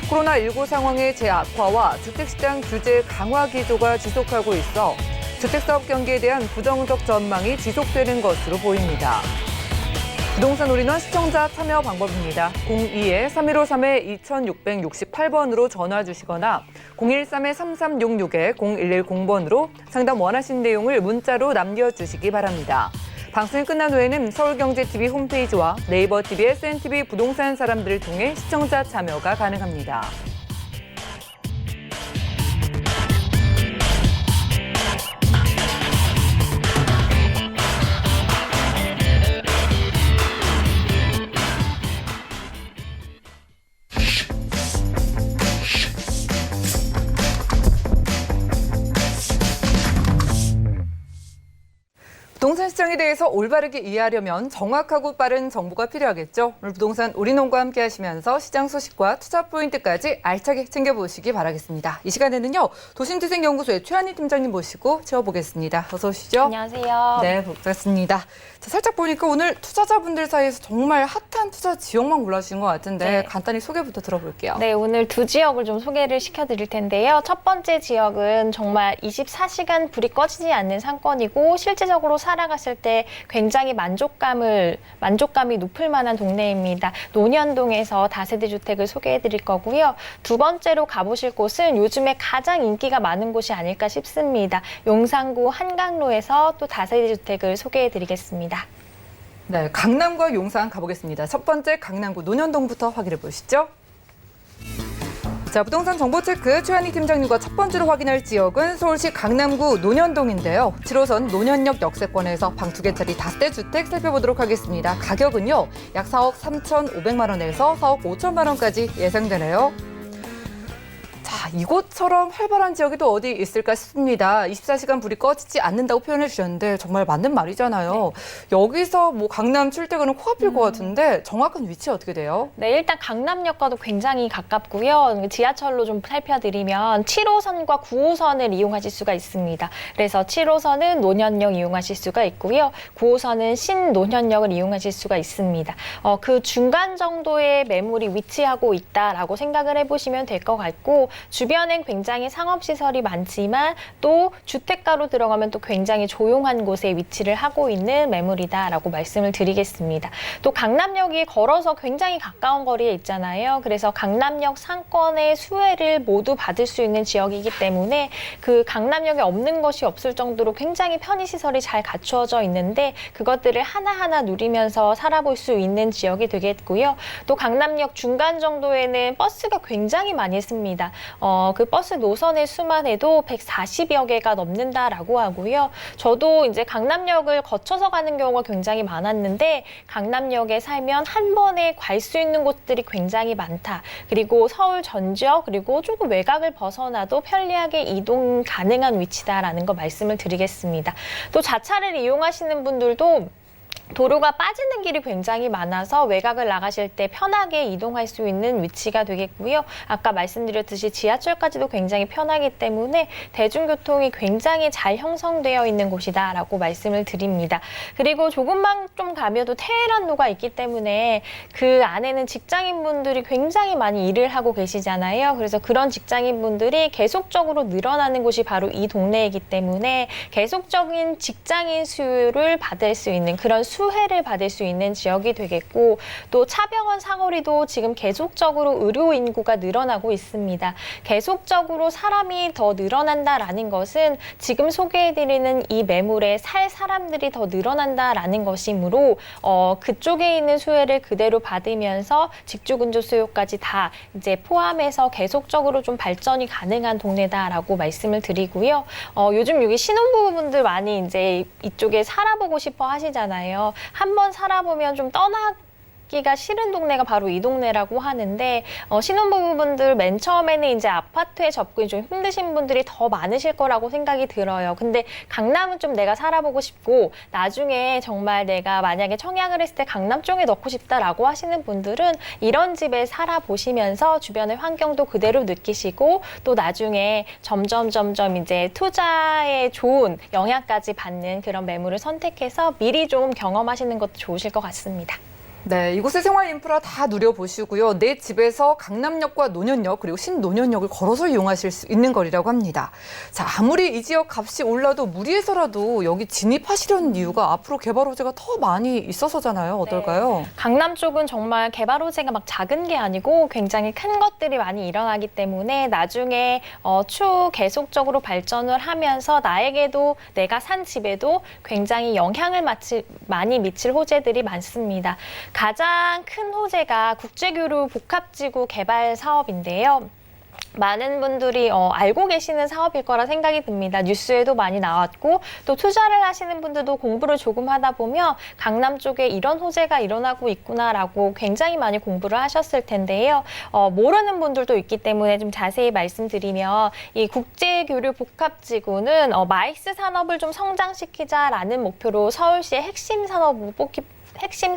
코로나19 상황의 재악화와 주택시장 규제 강화 기조가 지속하고 있어 주택사업 경기에 대한 부정적 전망이 지속되는 것으로 보입니다. 부동산 올인원 시청자 참여 방법입니다. 02-3153-2668번으로 전화 주시거나 013-3366-0110번으로 상담 원하신 내용을 문자로 남겨주시기 바랍니다. 방송이 끝난 후에는 서울경제TV 홈페이지와 네이버 TV, SNTV 부동산 사람들을 통해 시청자 참여가 가능합니다. 부동산 시장에 대해서 올바르게 이해하려면 정확하고 빠른 정보가 필요하겠죠. 오늘 부동산 올인원과 함께 하시면서 시장 소식과 투자 포인트까지 알차게 챙겨보시기 바라겠습니다. 이 시간에는요. 도심지생연구소의 최한희 팀장님 모시고 채워보겠습니다. 어서 오시죠. 안녕하세요. 네, 반갑습니다. 자, 살짝 보니까 오늘 투자자분들 사이에서 정말 핫한 투자 지역만 골라주신 것 같은데 네. 간단히 소개부터 들어볼게요. 네, 오늘 두 지역을 좀 소개를 시켜드릴 텐데요. 첫 번째 지역은 정말 24시간 불이 꺼지지 않는 상권이고 실제적으로 살아갔을 때 굉장히 만족감이 높을 만한 동네입니다. 논현동에서 다세대 주택을 소개해드릴 거고요. 두 번째로 가보실 곳은 요즘에 가장 인기가 많은 곳이 아닐까 싶습니다. 용산구 한강로에서 또 다세대 주택을 소개해드리겠습니다. 네, 강남과 용산 가보겠습니다. 첫 번째 강남구 논현동부터 확인해 보시죠. 자, 부동산 정보 체크 최한희 팀장님과 첫 번째로 확인할 지역은 서울시 강남구 논현동인데요. 7호선 논현역 역세권에서 방 2개짜리 다세대 주택 살펴보도록 하겠습니다. 가격은요, 약 4억 3,500만 원에서 4억 5천만 원까지 예상되네요. 자, 이곳처럼 활발한 지역이 또 어디 있을까 싶습니다. 24시간 불이 꺼지지 않는다고 표현해 주셨는데 정말 맞는 말이잖아요. 여기서 뭐 강남 출퇴근은 코앞일 것 같은데 정확한 위치 어떻게 돼요? 네, 일단 강남역과도 굉장히 가깝고요. 지하철로 좀 살펴드리면 7호선과 9호선을 이용하실 수가 있습니다. 그래서 7호선은 논현역 이용하실 수가 있고요. 9호선은 신논현역을 이용하실 수가 있습니다. 그 중간 정도의 매물이 위치하고 있다라고 생각을 해보시면 될 것 같고, 주변엔 굉장히 상업시설이 많지만 또 주택가로 들어가면 또 굉장히 조용한 곳에 위치를 하고 있는 매물이다라고 말씀을 드리겠습니다. 또 강남역이 걸어서 굉장히 가까운 거리에 있잖아요. 그래서 강남역 상권의 수혜를 모두 받을 수 있는 지역이기 때문에 그 강남역에 없는 것이 없을 정도로 굉장히 편의시설이 잘 갖추어져 있는데 그것들을 하나하나 누리면서 살아볼 수 있는 지역이 되겠고요. 또 강남역 중간 정도에는 버스가 굉장히 많이 씁니다. 그 버스 노선의 수만 해도 140여 개가 넘는다라고 하고요. 저도 이제 강남역을 거쳐서 가는 경우가 굉장히 많았는데 강남역에 살면 한 번에 갈 수 있는 곳들이 굉장히 많다. 그리고 서울 전 지역 그리고 조금 외곽을 벗어나도 편리하게 이동 가능한 위치다라는 거 말씀을 드리겠습니다. 또 자차를 이용하시는 분들도 도로가 빠지는 길이 굉장히 많아서 외곽을 나가실 때 편하게 이동할 수 있는 위치가 되겠고요. 아까 말씀드렸듯이 지하철까지도 굉장히 편하기 때문에 대중교통이 굉장히 잘 형성되어 있는 곳이다라고 말씀을 드립니다. 그리고 조금만 좀 가면도 테헤란로가 있기 때문에 그 안에는 직장인분들이 굉장히 많이 일을 하고 계시잖아요. 그래서 그런 직장인분들이 계속적으로 늘어나는 곳이 바로 이 동네이기 때문에 계속적인 직장인 수요를 받을 수 있는 그런 수혜를 받을 수 있는 지역이 되겠고, 또 차병원 사거리도 지금 계속적으로 의료 인구가 늘어나고 있습니다. 계속적으로 사람이 더 늘어난다라는 것은 지금 소개해드리는 이 매물에 살 사람들이 더 늘어난다라는 것이므로 그쪽에 있는 수혜를 그대로 받으면서 직주근조 수요까지 다 이제 포함해서 계속적으로 좀 발전이 가능한 동네다라고 말씀을 드리고요. 요즘 여기 신혼부부분들 많이 이제 이쪽에 살아보고 싶어 하시잖아요. 한번 살아보면 좀 떠나기가 싫은 동네가 바로 이 동네라고 하는데 신혼부부분들 맨 처음에는 이제 아파트에 접근이 좀 힘드신 분들이 더 많으실 거라고 생각이 들어요. 근데 강남은 좀 내가 살아보고 싶고 나중에 정말 내가 만약에 청약을 했을 때 강남 쪽에 넣고 싶다라고 하시는 분들은 이런 집에 살아보시면서 주변의 환경도 그대로 느끼시고 또 나중에 점점 이제 투자에 좋은 영향까지 받는 그런 매물을 선택해서 미리 좀 경험하시는 것도 좋으실 것 같습니다. 네, 이곳의 생활 인프라 다 누려보시고요. 내 집에서 강남역과 논현역 그리고 신논현역을 걸어서 이용하실 수 있는 거리라고 합니다. 자, 아무리 이 지역 값이 올라도 무리해서라도 여기 진입하시려는 이유가 앞으로 개발 호재가 더 많이 있어서잖아요. 어떨까요? 네. 강남 쪽은 정말 개발 호재가 막 작은 게 아니고 굉장히 큰 것들이 많이 일어나기 때문에 나중에 추후 계속적으로 발전을 하면서 나에게도 내가 산 집에도 굉장히 영향을 많이 미칠 호재들이 많습니다. 가장 큰 호재가 국제교류 복합지구 개발 사업인데요. 많은 분들이 알고 계시는 사업일 거라 생각이 듭니다. 뉴스에도 많이 나왔고 또 투자를 하시는 분들도 공부를 조금 하다 보면 강남 쪽에 이런 호재가 일어나고 있구나라고 굉장히 많이 공부를 하셨을 텐데요. 모르는 분들도 있기 때문에 좀 자세히 말씀드리면 이 국제교류 복합지구는 마이스 산업을 좀 성장시키자라는 목표로 서울시의 핵심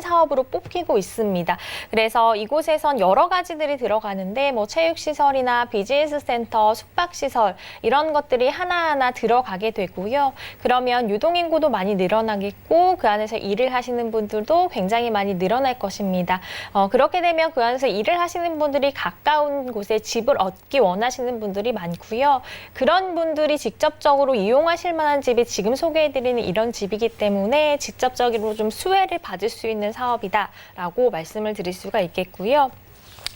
사업으로 뽑히고 있습니다. 그래서 이곳에선 여러 가지들이 들어가는데 뭐 체육시설이나 비즈니스 센터, 숙박시설 이런 것들이 하나하나 들어가게 되고요. 그러면 유동인구도 많이 늘어나겠고 그 안에서 일을 하시는 분들도 굉장히 많이 늘어날 것입니다. 그렇게 되면 그 안에서 일을 하시는 분들이 가까운 곳에 집을 얻기 원하시는 분들이 많고요. 그런 분들이 직접적으로 이용하실 만한 집이 지금 소개해드리는 이런 집이기 때문에 직접적으로 좀 수혜를 받을 수 있는 사업이다라고 말씀을 드릴 수가 있겠고요.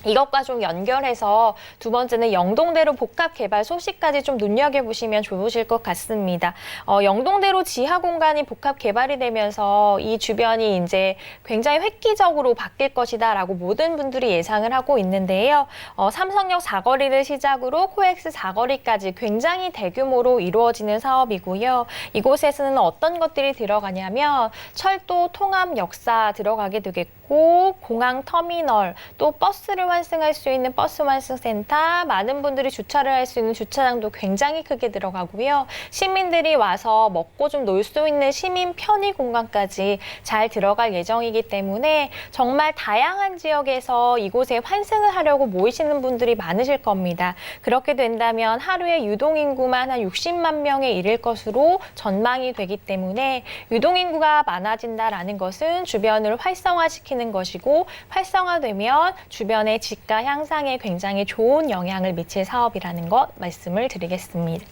이것과 좀 연결해서 두 번째는 영동대로 복합 개발 소식까지 좀 눈여겨보시면 좋으실 것 같습니다. 영동대로 지하 공간이 복합 개발이 되면서 이 주변이 이제 굉장히 획기적으로 바뀔 것이다라고 모든 분들이 예상을 하고 있는데요. 삼성역 사거리를 시작으로 코엑스 사거리까지 굉장히 대규모로 이루어지는 사업이고요. 이곳에서는 어떤 것들이 들어가냐면 철도 통합 역사 들어가게 되겠고 공항 터미널 또 버스를 하루를 환승할 수 있는 버스 환승센터, 많은 분들이 주차를 할 수 있는 주차장도 굉장히 크게 들어가고요. 시민들이 와서 먹고 좀 놀 수 있는 시민 편의 공간까지 잘 들어갈 예정이기 때문에 정말 다양한 지역에서 이곳에 환승을 하려고 모이시는 분들이 많으실 겁니다. 그렇게 된다면 하루에 유동인구만 한 60만 명에 이를 것으로 전망이 되기 때문에 유동인구가 많아진다라는 것은 주변을 활성화시키는 것이고 활성화되면 주변의 집가 향상에 굉장히 좋은 영향을 미칠 사업이라는 것 말씀을 드리겠습니다.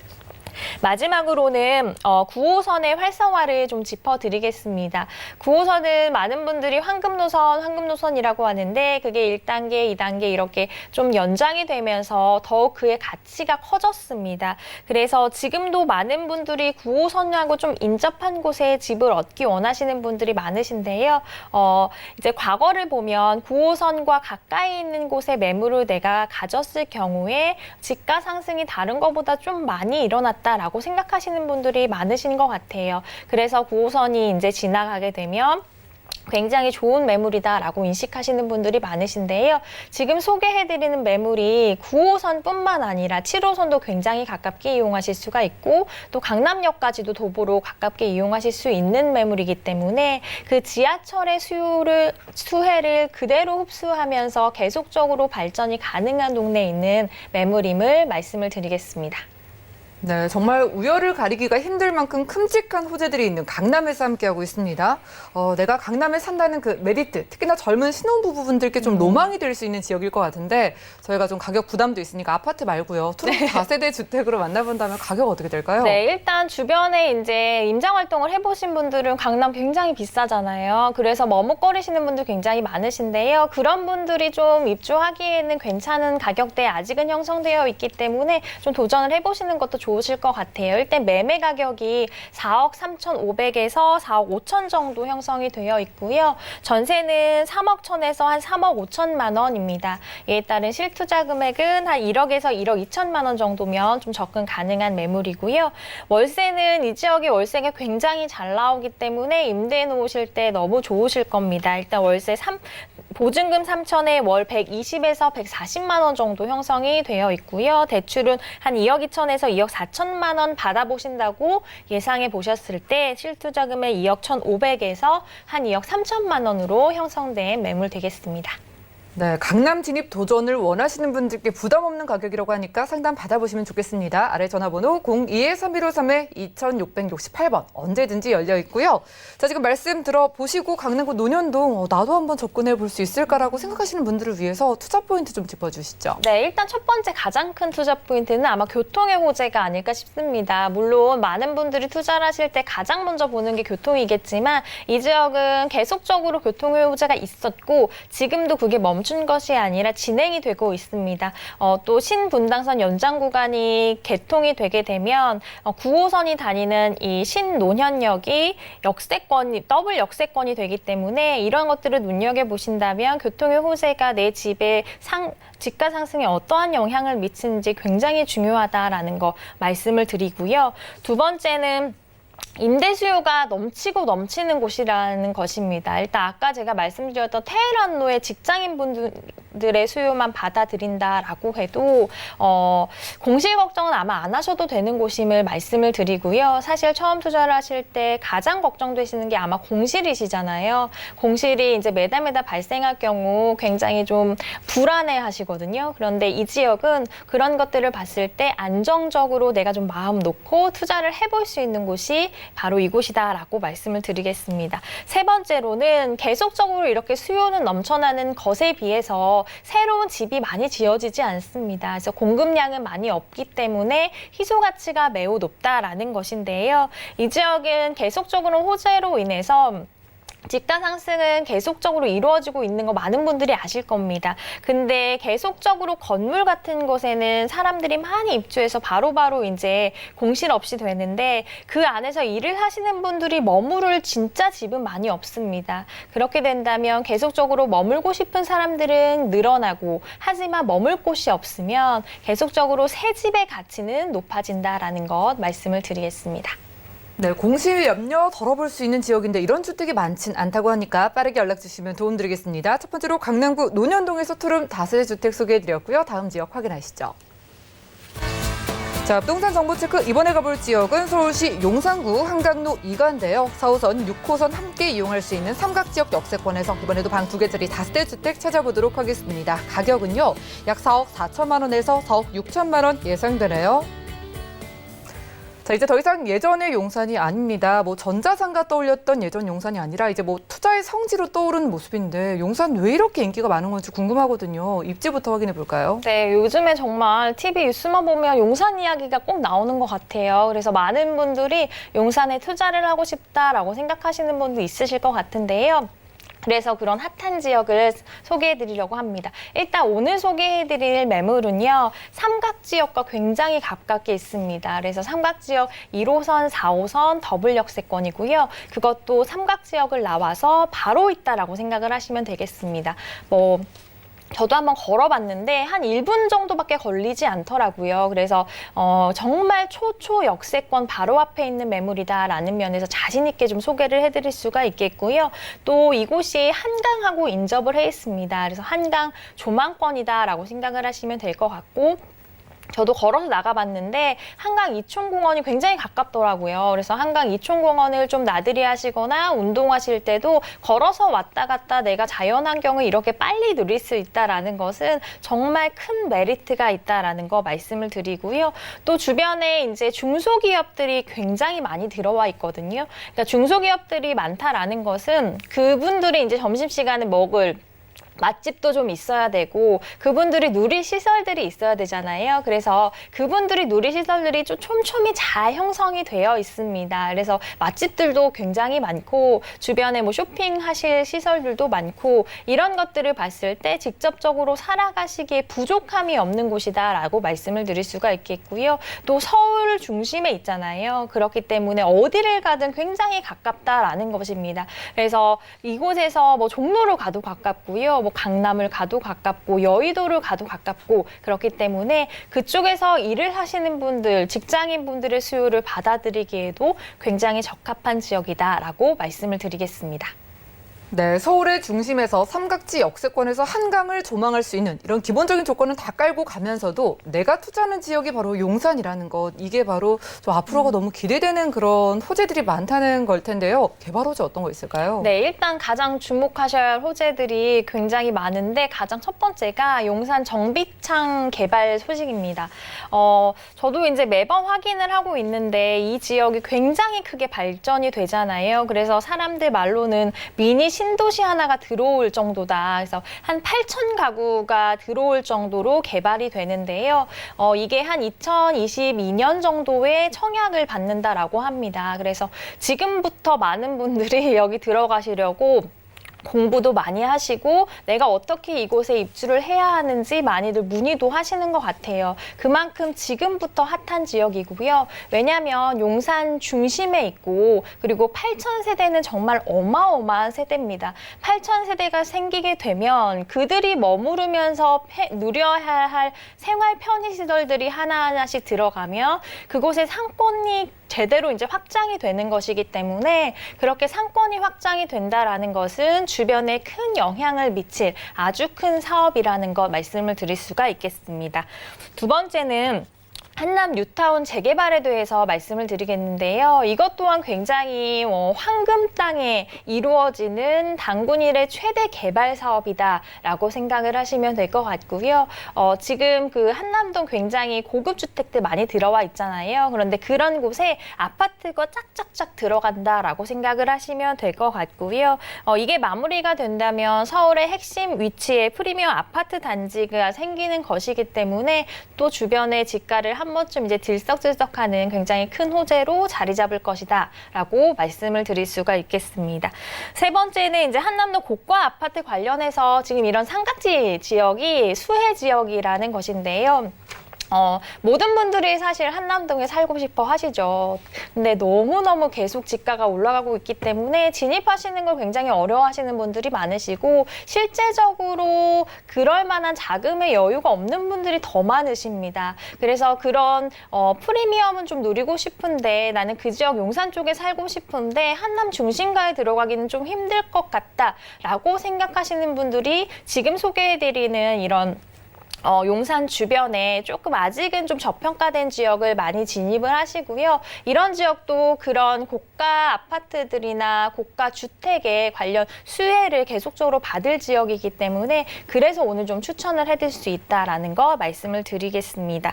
마지막으로는 9호선의 활성화를 좀 짚어드리겠습니다. 9호선은 많은 분들이 황금노선이라고 하는데 그게 1단계, 2단계 이렇게 좀 연장이 되면서 더욱 그의 가치가 커졌습니다. 그래서 지금도 많은 분들이 9호선하고 좀 인접한 곳에 집을 얻기 원하시는 분들이 많으신데요. 이제 과거를 보면 9호선과 가까이 있는 곳에 매물을 내가 가졌을 경우에 집가 상승이 다른 것보다 좀 많이 일어났다라고 생각하시는 분들이 많으신 것 같아요. 그래서 9호선이 이제 지나가게 되면 굉장히 좋은 매물이다라고 인식하시는 분들이 많으신데요. 지금 소개해드리는 매물이 9호선뿐만 아니라 7호선도 굉장히 가깝게 이용하실 수가 있고 또 강남역까지도 도보로 가깝게 이용하실 수 있는 매물이기 때문에 그 지하철의 수혜를 그대로 흡수하면서 계속적으로 발전이 가능한 동네에 있는 매물임을 말씀을 드리겠습니다. 네, 정말 우열을 가리기가 힘들 만큼 큼직한 호재들이 있는 강남에서 함께하고 있습니다. 내가 강남에 산다는 그 메리트, 특히나 젊은 신혼부부분들께 좀 로망이 될 수 있는 지역일 것 같은데 저희가 좀 가격 부담도 있으니까 아파트 말고요. 투룸 다세대 주택으로 만나본다면 가격 어떻게 될까요? 네, 일단 주변에 이제 임장 활동을 해보신 분들은 강남 굉장히 비싸잖아요. 그래서 머뭇거리시는 분들 굉장히 많으신데요. 그런 분들이 좀 입주하기에는 괜찮은 가격대에 아직은 형성되어 있기 때문에 좀 도전을 해보시는 것도 좋으실 것 같아요. 일단 매매 가격이 4억 3,500에서 4억 5천 정도 형성이 되어 있고요. 전세는 3억 1천에서 한 3억 5천만 원입니다. 이에 따른 실투자 금액은 한 1억에서 1억 2천만 원 정도면 좀 접근 가능한 매물이고요. 월세는 이 지역의 월세가 굉장히 잘 나오기 때문에 임대해 놓으실 때 너무 좋으실 겁니다. 일단 월세 보증금 3천에 월 120에서 140만 원 정도 형성이 되어 있고요. 대출은 한 2억 2천에서 2억 4천만 원 받아보신다고 예상해 보셨을 때 실투자금의 2억 1,500에서 한 2억 3천만 원으로 형성된 매물 되겠습니다. 네, 강남 진입 도전을 원하시는 분들께 부담 없는 가격이라고 하니까 상담 받아보시면 좋겠습니다. 아래 전화번호 02-3153-2668번 언제든지 열려 있고요. 자, 지금 말씀 들어보시고 강남구 논현동 나도 한번 접근해 볼 수 있을까라고 생각하시는 분들을 위해서 투자 포인트 좀 짚어주시죠. 네, 일단 첫 번째 가장 큰 투자 포인트는 아마 교통의 호재가 아닐까 싶습니다. 물론 많은 분들이 투자를 하실 때 가장 먼저 보는 게 교통이겠지만 이 지역은 계속적으로 교통의 호재가 있었고 지금도 그게 멈춘 것이 아니라 진행이 되고 있습니다. 또 신분당선 연장 구간이 개통이 되게 되면 9호선이 다니는 이 신논현역이 더블 역세권이 되기 때문에 이런 것들을 눈여겨보신다면 교통의 호재가 내 집에 집가 상승에 어떠한 영향을 미치는지 굉장히 중요하다라는 거 말씀을 드리고요. 두 번째는 임대 수요가 넘치고 넘치는 곳이라는 것입니다. 일단 아까 제가 말씀드렸던 테헤란로의 직장인분들의 수요만 받아들인다라고 해도 공실 걱정은 아마 안 하셔도 되는 곳임을 말씀을 드리고요. 사실 처음 투자를 하실 때 가장 걱정되시는 게 아마 공실이시잖아요. 공실이 이제 매달 발생할 경우 굉장히 좀 불안해 하시거든요. 그런데 이 지역은 그런 것들을 봤을 때 안정적으로 내가 좀 마음 놓고 투자를 해볼 수 있는 곳이 바로 이곳이다라고 말씀을 드리겠습니다. 세 번째로는 계속적으로 이렇게 수요는 넘쳐나는 것에 비해서 새로운 집이 많이 지어지지 않습니다. 그래서 공급량은 많이 없기 때문에 희소 가치가 매우 높다라는 것인데요. 이 지역은 계속적으로 호재로 인해서 집가 상승은 계속적으로 이루어지고 있는 거 많은 분들이 아실 겁니다. 근데 계속적으로 건물 같은 곳에는 사람들이 많이 입주해서 바로바로 이제 공실 없이 되는데 그 안에서 일을 하시는 분들이 머무를 진짜 집은 많이 없습니다. 그렇게 된다면 계속적으로 머물고 싶은 사람들은 늘어나고 하지만 머물 곳이 없으면 계속적으로 새 집의 가치는 높아진다라는 것 말씀을 드리겠습니다. 네, 공실 염려 덜어볼 수 있는 지역인데 이런 주택이 많진 않다고 하니까 빠르게 연락 주시면 도움 드리겠습니다. 첫 번째로 강남구 논현동에서 투룸 다세대 주택 소개해드렸고요. 다음 지역 확인하시죠. 자, 부동산 정보 체크 이번에 가볼 지역은 서울시 용산구 한강로 2가인데요. 4호선, 6호선 함께 이용할 수 있는 삼각지역 역세권에서 이번에도 방 2개짜리 다세대 주택 찾아보도록 하겠습니다. 가격은요, 약 4억 4천만 원에서 4억 6천만 원 예상되네요. 자, 이제 더 이상 예전의 용산이 아닙니다. 전자상가 떠올렸던 예전 용산이 아니라 이제 투자의 성지로 떠오르는 모습인데 용산 왜 이렇게 인기가 많은 건지 궁금하거든요. 입지부터 확인해 볼까요? 네, 요즘에 정말 TV 뉴스만 보면 용산 이야기가 꼭 나오는 것 같아요. 그래서 많은 분들이 용산에 투자를 하고 싶다라고 생각하시는 분도 있으실 것 같은데요. 그래서 그런 핫한 지역을 소개해드리려고 합니다. 일단 오늘 소개해드릴 매물은요, 삼각지역과 굉장히 가깝게 있습니다. 그래서 삼각지역 1호선, 4호선 더블 역세권이고요. 그것도 삼각지역을 나와서 바로 있다라고 생각을 하시면 되겠습니다. 저도 한번 걸어봤는데 한 1분 정도밖에 걸리지 않더라고요. 그래서 정말 초초 역세권 바로 앞에 있는 매물이다라는 면에서 자신 있게 좀 소개를 해드릴 수가 있겠고요. 또 이곳이 한강하고 인접을 해 있습니다. 그래서 한강 조망권이다라고 생각을 하시면 될 것 같고, 저도 걸어서 나가봤는데 한강 이촌공원이 굉장히 가깝더라고요. 그래서 한강 이촌공원을 좀 나들이 하시거나 운동하실 때도 걸어서 왔다 갔다 내가 자연환경을 이렇게 빨리 누릴 수 있다는 것은 정말 큰 메리트가 있다는 거 말씀을 드리고요. 또 주변에 이제 중소기업들이 굉장히 많이 들어와 있거든요. 그러니까 중소기업들이 많다라는 것은 그분들이 이제 점심시간에 먹을 맛집도 좀 있어야 되고 그분들이 누릴 시설들이 있어야 되잖아요. 그래서 그분들이 누릴 시설들이 좀 촘촘히 잘 형성이 되어 있습니다. 그래서 맛집들도 굉장히 많고 주변에 쇼핑하실 시설들도 많고 이런 것들을 봤을 때 직접적으로 살아가시기에 부족함이 없는 곳이다라고 말씀을 드릴 수가 있겠고요. 또 서울 중심에 있잖아요. 그렇기 때문에 어디를 가든 굉장히 가깝다라는 것입니다. 그래서 이곳에서 종로를 가도 가깝고요. 강남을 가도 가깝고 여의도를 가도 가깝고 그렇기 때문에 그쪽에서 일을 하시는 분들, 직장인 분들의 수요를 받아들이기에도 굉장히 적합한 지역이다라고 말씀을 드리겠습니다. 네, 서울의 중심에서 삼각지 역세권에서 한강을 조망할 수 있는 이런 기본적인 조건은 다 깔고 가면서도 내가 투자하는 지역이 바로 용산이라는 것, 이게 바로 좀 앞으로가 너무 기대되는 그런 호재들이 많다는 걸 텐데요. 개발 호재 어떤 거 있을까요? 네, 일단 가장 주목하셔야 할 호재들이 굉장히 많은데 가장 첫 번째가 용산 정비창 개발 소식입니다. 저도 이제 매번 확인을 하고 있는데 이 지역이 굉장히 크게 발전이 되잖아요. 그래서 사람들 말로는 미니 신도시 하나가 들어올 정도다. 그래서 한 8,000 가구가 들어올 정도로 개발이 되는데요. 이게 한 2022년 정도에 청약을 받는다라고 합니다. 그래서 지금부터 많은 분들이 여기 들어가시려고 공부도 많이 하시고 내가 어떻게 이곳에 입주를 해야 하는지 많이들 문의도 하시는 것 같아요. 그만큼 지금부터 핫한 지역이고요. 왜냐하면 용산 중심에 있고 그리고 8,000세대는 정말 어마어마한 세대입니다. 8,000세대가 생기게 되면 그들이 머무르면서 누려야 할 생활 편의시설들이 하나하나씩 들어가면 그곳의 상권이 제대로 이제 확장이 되는 것이기 때문에 그렇게 상권이 확장이 된다라는 것은 주변에 큰 영향을 미칠 아주 큰 사업이라는 것 말씀을 드릴 수가 있겠습니다. 두 번째는 한남 뉴타운 재개발에 대해서 말씀을 드리겠는데요. 이것 또한 굉장히 황금 땅에 이루어지는 단군 이래 최대 개발 사업이다라고 생각을 하시면 될 것 같고요. 지금 그 한남동 굉장히 고급 주택들 많이 들어와 있잖아요. 그런데 그런 곳에 아파트가 짝짝짝 들어간다라고 생각을 하시면 될 것 같고요. 이게 마무리가 된다면 서울의 핵심 위치에 프리미엄 아파트 단지가 생기는 것이기 때문에 또 주변의 집가를 한 번쯤 이제 들썩들썩하는 굉장히 큰 호재로 자리 잡을 것이다라고 말씀을 드릴 수가 있겠습니다. 세 번째는 이제 한남동 고가 아파트 관련해서 지금 이런 삼각지 지역이 수혜 지역이라는 것인데요. 모든 분들이 사실 한남동에 살고 싶어 하시죠. 근데 너무너무 계속 지가가 올라가고 있기 때문에 진입하시는 걸 굉장히 어려워하시는 분들이 많으시고 실제적으로 그럴 만한 자금의 여유가 없는 분들이 더 많으십니다. 그래서 그런 프리미엄은 좀 누리고 싶은데 나는 그 지역 용산 쪽에 살고 싶은데 한남 중심가에 들어가기는 좀 힘들 것 같다라고 생각하시는 분들이 지금 소개해드리는 이런 용산 주변에 조금 아직은 좀 저평가된 지역을 많이 진입을 하시고요. 이런 지역도 그런 고가 아파트들이나 고가 주택에 관련 수혜를 계속적으로 받을 지역이기 때문에 그래서 오늘 좀 추천을 해드릴 수 있다라는 거 말씀을 드리겠습니다.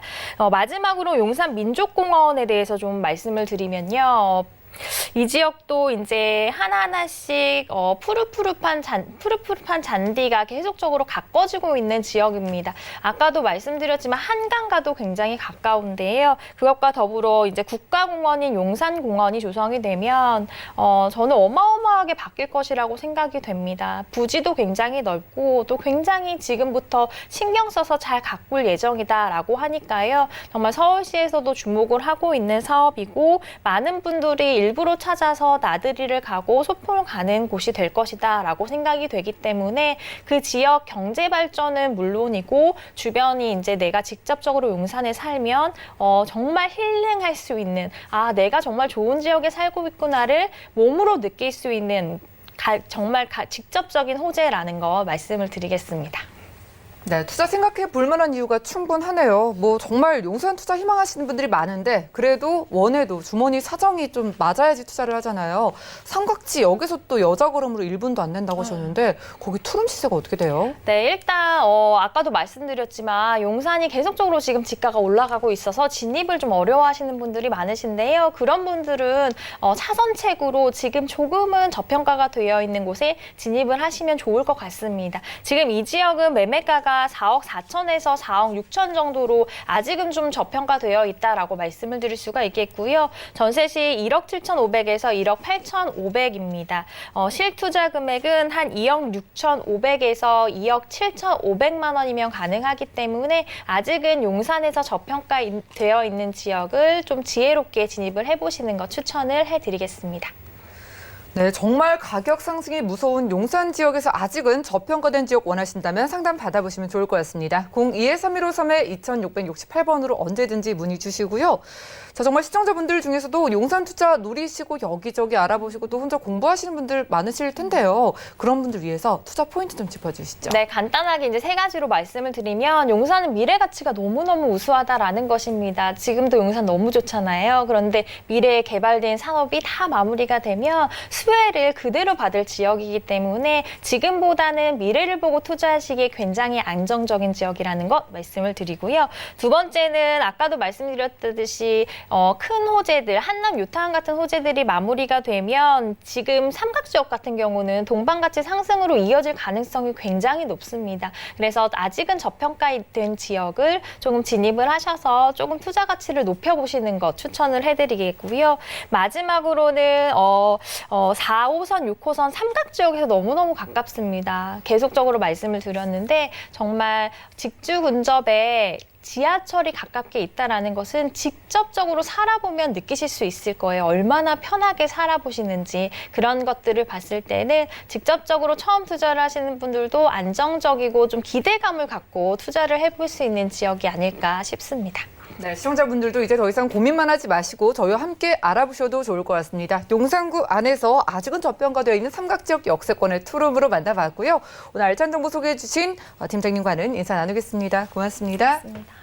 마지막으로 용산 민족공원에 대해서 좀 말씀을 드리면요. 이 지역도 이제 하나하나씩 푸릇푸릇한 잔디가 계속적으로 가꿔지고 있는 지역입니다. 아까도 말씀드렸지만 한강과도 굉장히 가까운데요. 그것과 더불어 이제 국가공원인 용산공원이 조성이 되면 저는 어마어마하게 바뀔 것이라고 생각이 됩니다. 부지도 굉장히 넓고 또 굉장히 지금부터 신경 써서 잘 가꿀 예정이다라고 하니까요. 정말 서울시에서도 주목을 하고 있는 사업이고 많은 분들이 일부러 찾아서 나들이를 가고 소풍을 가는 곳이 될 것이다 라고 생각이 되기 때문에 그 지역 경제 발전은 물론이고 주변이 이제 내가 직접적으로 용산에 살면 정말 힐링할 수 있는 내가 정말 좋은 지역에 살고 있구나를 몸으로 느낄 수 있는 정말 직접적인 호재라는 거 말씀을 드리겠습니다. 네, 투자 생각해 볼 만한 이유가 충분하네요. 정말 용산 투자 희망하시는 분들이 많은데 그래도 원해도 주머니 사정이 좀 맞아야지 투자를 하잖아요. 삼각지역에서 또 여자 걸음으로 1분도 안 낸다고 하셨는데 거기 투룸 시세가 어떻게 돼요? 네, 일단 아까도 말씀드렸지만 용산이 계속적으로 지금 지가가 올라가고 있어서 진입을 좀 어려워하시는 분들이 많으신데요. 그런 분들은 차선책으로 지금 조금은 저평가가 되어 있는 곳에 진입을 하시면 좋을 것 같습니다. 지금 이 지역은 매매가가 4억 4천에서 4억 6천 정도로 아직은 좀 저평가되어 있다라고 말씀을 드릴 수가 있겠고요. 전세 시 1억 7,500에서 1억 8,500입니다. 실투자 금액은 한 2억 6,500에서 2억 7,500만 원이면 가능하기 때문에 아직은 용산에서 저평가되어 있는 지역을 좀 지혜롭게 진입을 해보시는 거 추천을 해드리겠습니다. 네, 정말 가격 상승이 무서운 용산 지역에서 아직은 저평가된 지역 원하신다면 상담 받아보시면 좋을 것 같습니다. 02-3153에 2668번으로 언제든지 문의 주시고요. 자, 정말 시청자분들 중에서도 용산 투자 노리시고 여기저기 알아보시고 또 혼자 공부하시는 분들 많으실 텐데요. 그런 분들 위해서 투자 포인트 좀 짚어주시죠. 네, 간단하게 이제 3가지로 말씀을 드리면 용산은 미래 가치가 너무너무 우수하다라는 것입니다. 지금도 용산 너무 좋잖아요. 그런데 미래에 개발된 산업이 다 마무리가 되면 수혜를 그대로 받을 지역이기 때문에 지금보다는 미래를 보고 투자하시기에 굉장히 안정적인 지역이라는 것 말씀을 드리고요. 두 번째는 아까도 말씀드렸듯이 큰 호재들, 한남 유타운 같은 호재들이 마무리가 되면 지금 삼각지역 같은 경우는 동반가치 상승으로 이어질 가능성이 굉장히 높습니다. 그래서 아직은 저평가된 지역을 조금 진입을 하셔서 조금 투자 가치를 높여보시는 것 추천을 해드리겠고요. 마지막으로는 4호선, 6호선 삼각지역에서 너무너무 가깝습니다. 계속적으로 말씀을 드렸는데 정말 직주 근접에 지하철이 가깝게 있다는 것은 직접적으로 살아보면 느끼실 수 있을 거예요. 얼마나 편하게 살아보시는지 그런 것들을 봤을 때는 직접적으로 처음 투자를 하시는 분들도 안정적이고 좀 기대감을 갖고 투자를 해볼 수 있는 지역이 아닐까 싶습니다. 네, 시청자분들도 이제 더 이상 고민만 하지 마시고 저희와 함께 알아보셔도 좋을 것 같습니다. 용산구 안에서 아직은 저평가되어 있는 삼각지역 역세권의 투룸으로 만나봤고요. 오늘 알찬 정보 소개해 주신 팀장님과는 인사 나누겠습니다. 고맙습니다. 고맙습니다.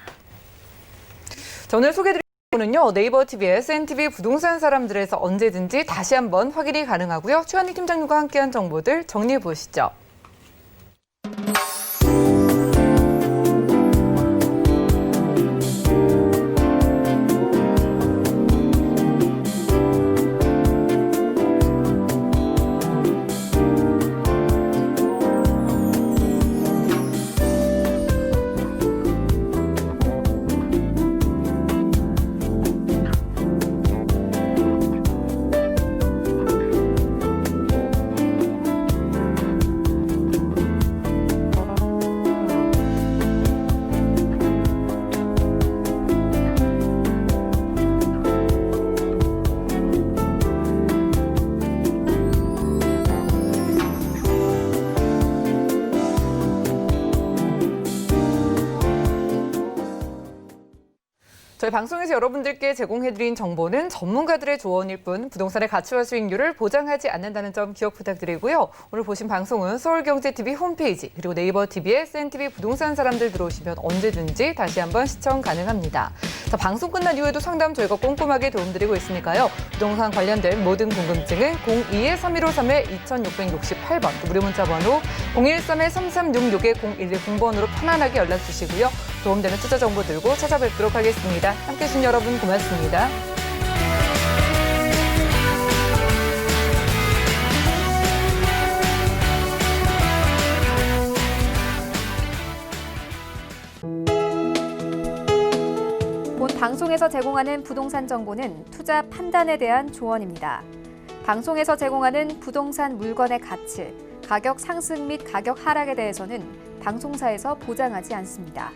자, 오늘 소개해드린 정보는요. 네이버 TV의 SNTV 부동산 사람들에서 언제든지 다시 한번 확인이 가능하고요. 최한희 팀장님과 함께한 정보들 정리해 보시죠. 저희 방송에서 여러분들께 제공해드린 정보는 전문가들의 조언일 뿐 부동산의 가치와 수익률을 보장하지 않는다는 점 기억 부탁드리고요. 오늘 보신 방송은 서울경제TV 홈페이지 그리고 네이버 TV에 SNTV 부동산 사람들 들어오시면 언제든지 다시 한번 시청 가능합니다. 자, 방송 끝난 이후에도 상담 저희가 꼼꼼하게 도움드리고 있으니까요. 부동산 관련된 모든 궁금증은 02-3153-2668번 무료 문자 번호 013-3366-0110번으로 편안하게 연락 주시고요. 도움되는 투자 정보 들고 찾아뵙도록 하겠습니다. 함께해 주신 여러분 고맙습니다. 본 방송에서 제공하는 부동산 정보는 투자 판단에 대한 조언입니다. 방송에서 제공하는 부동산 물건의 가치, 가격 상승 및 가격 하락에 대해서는 방송사에서 보장하지 않습니다.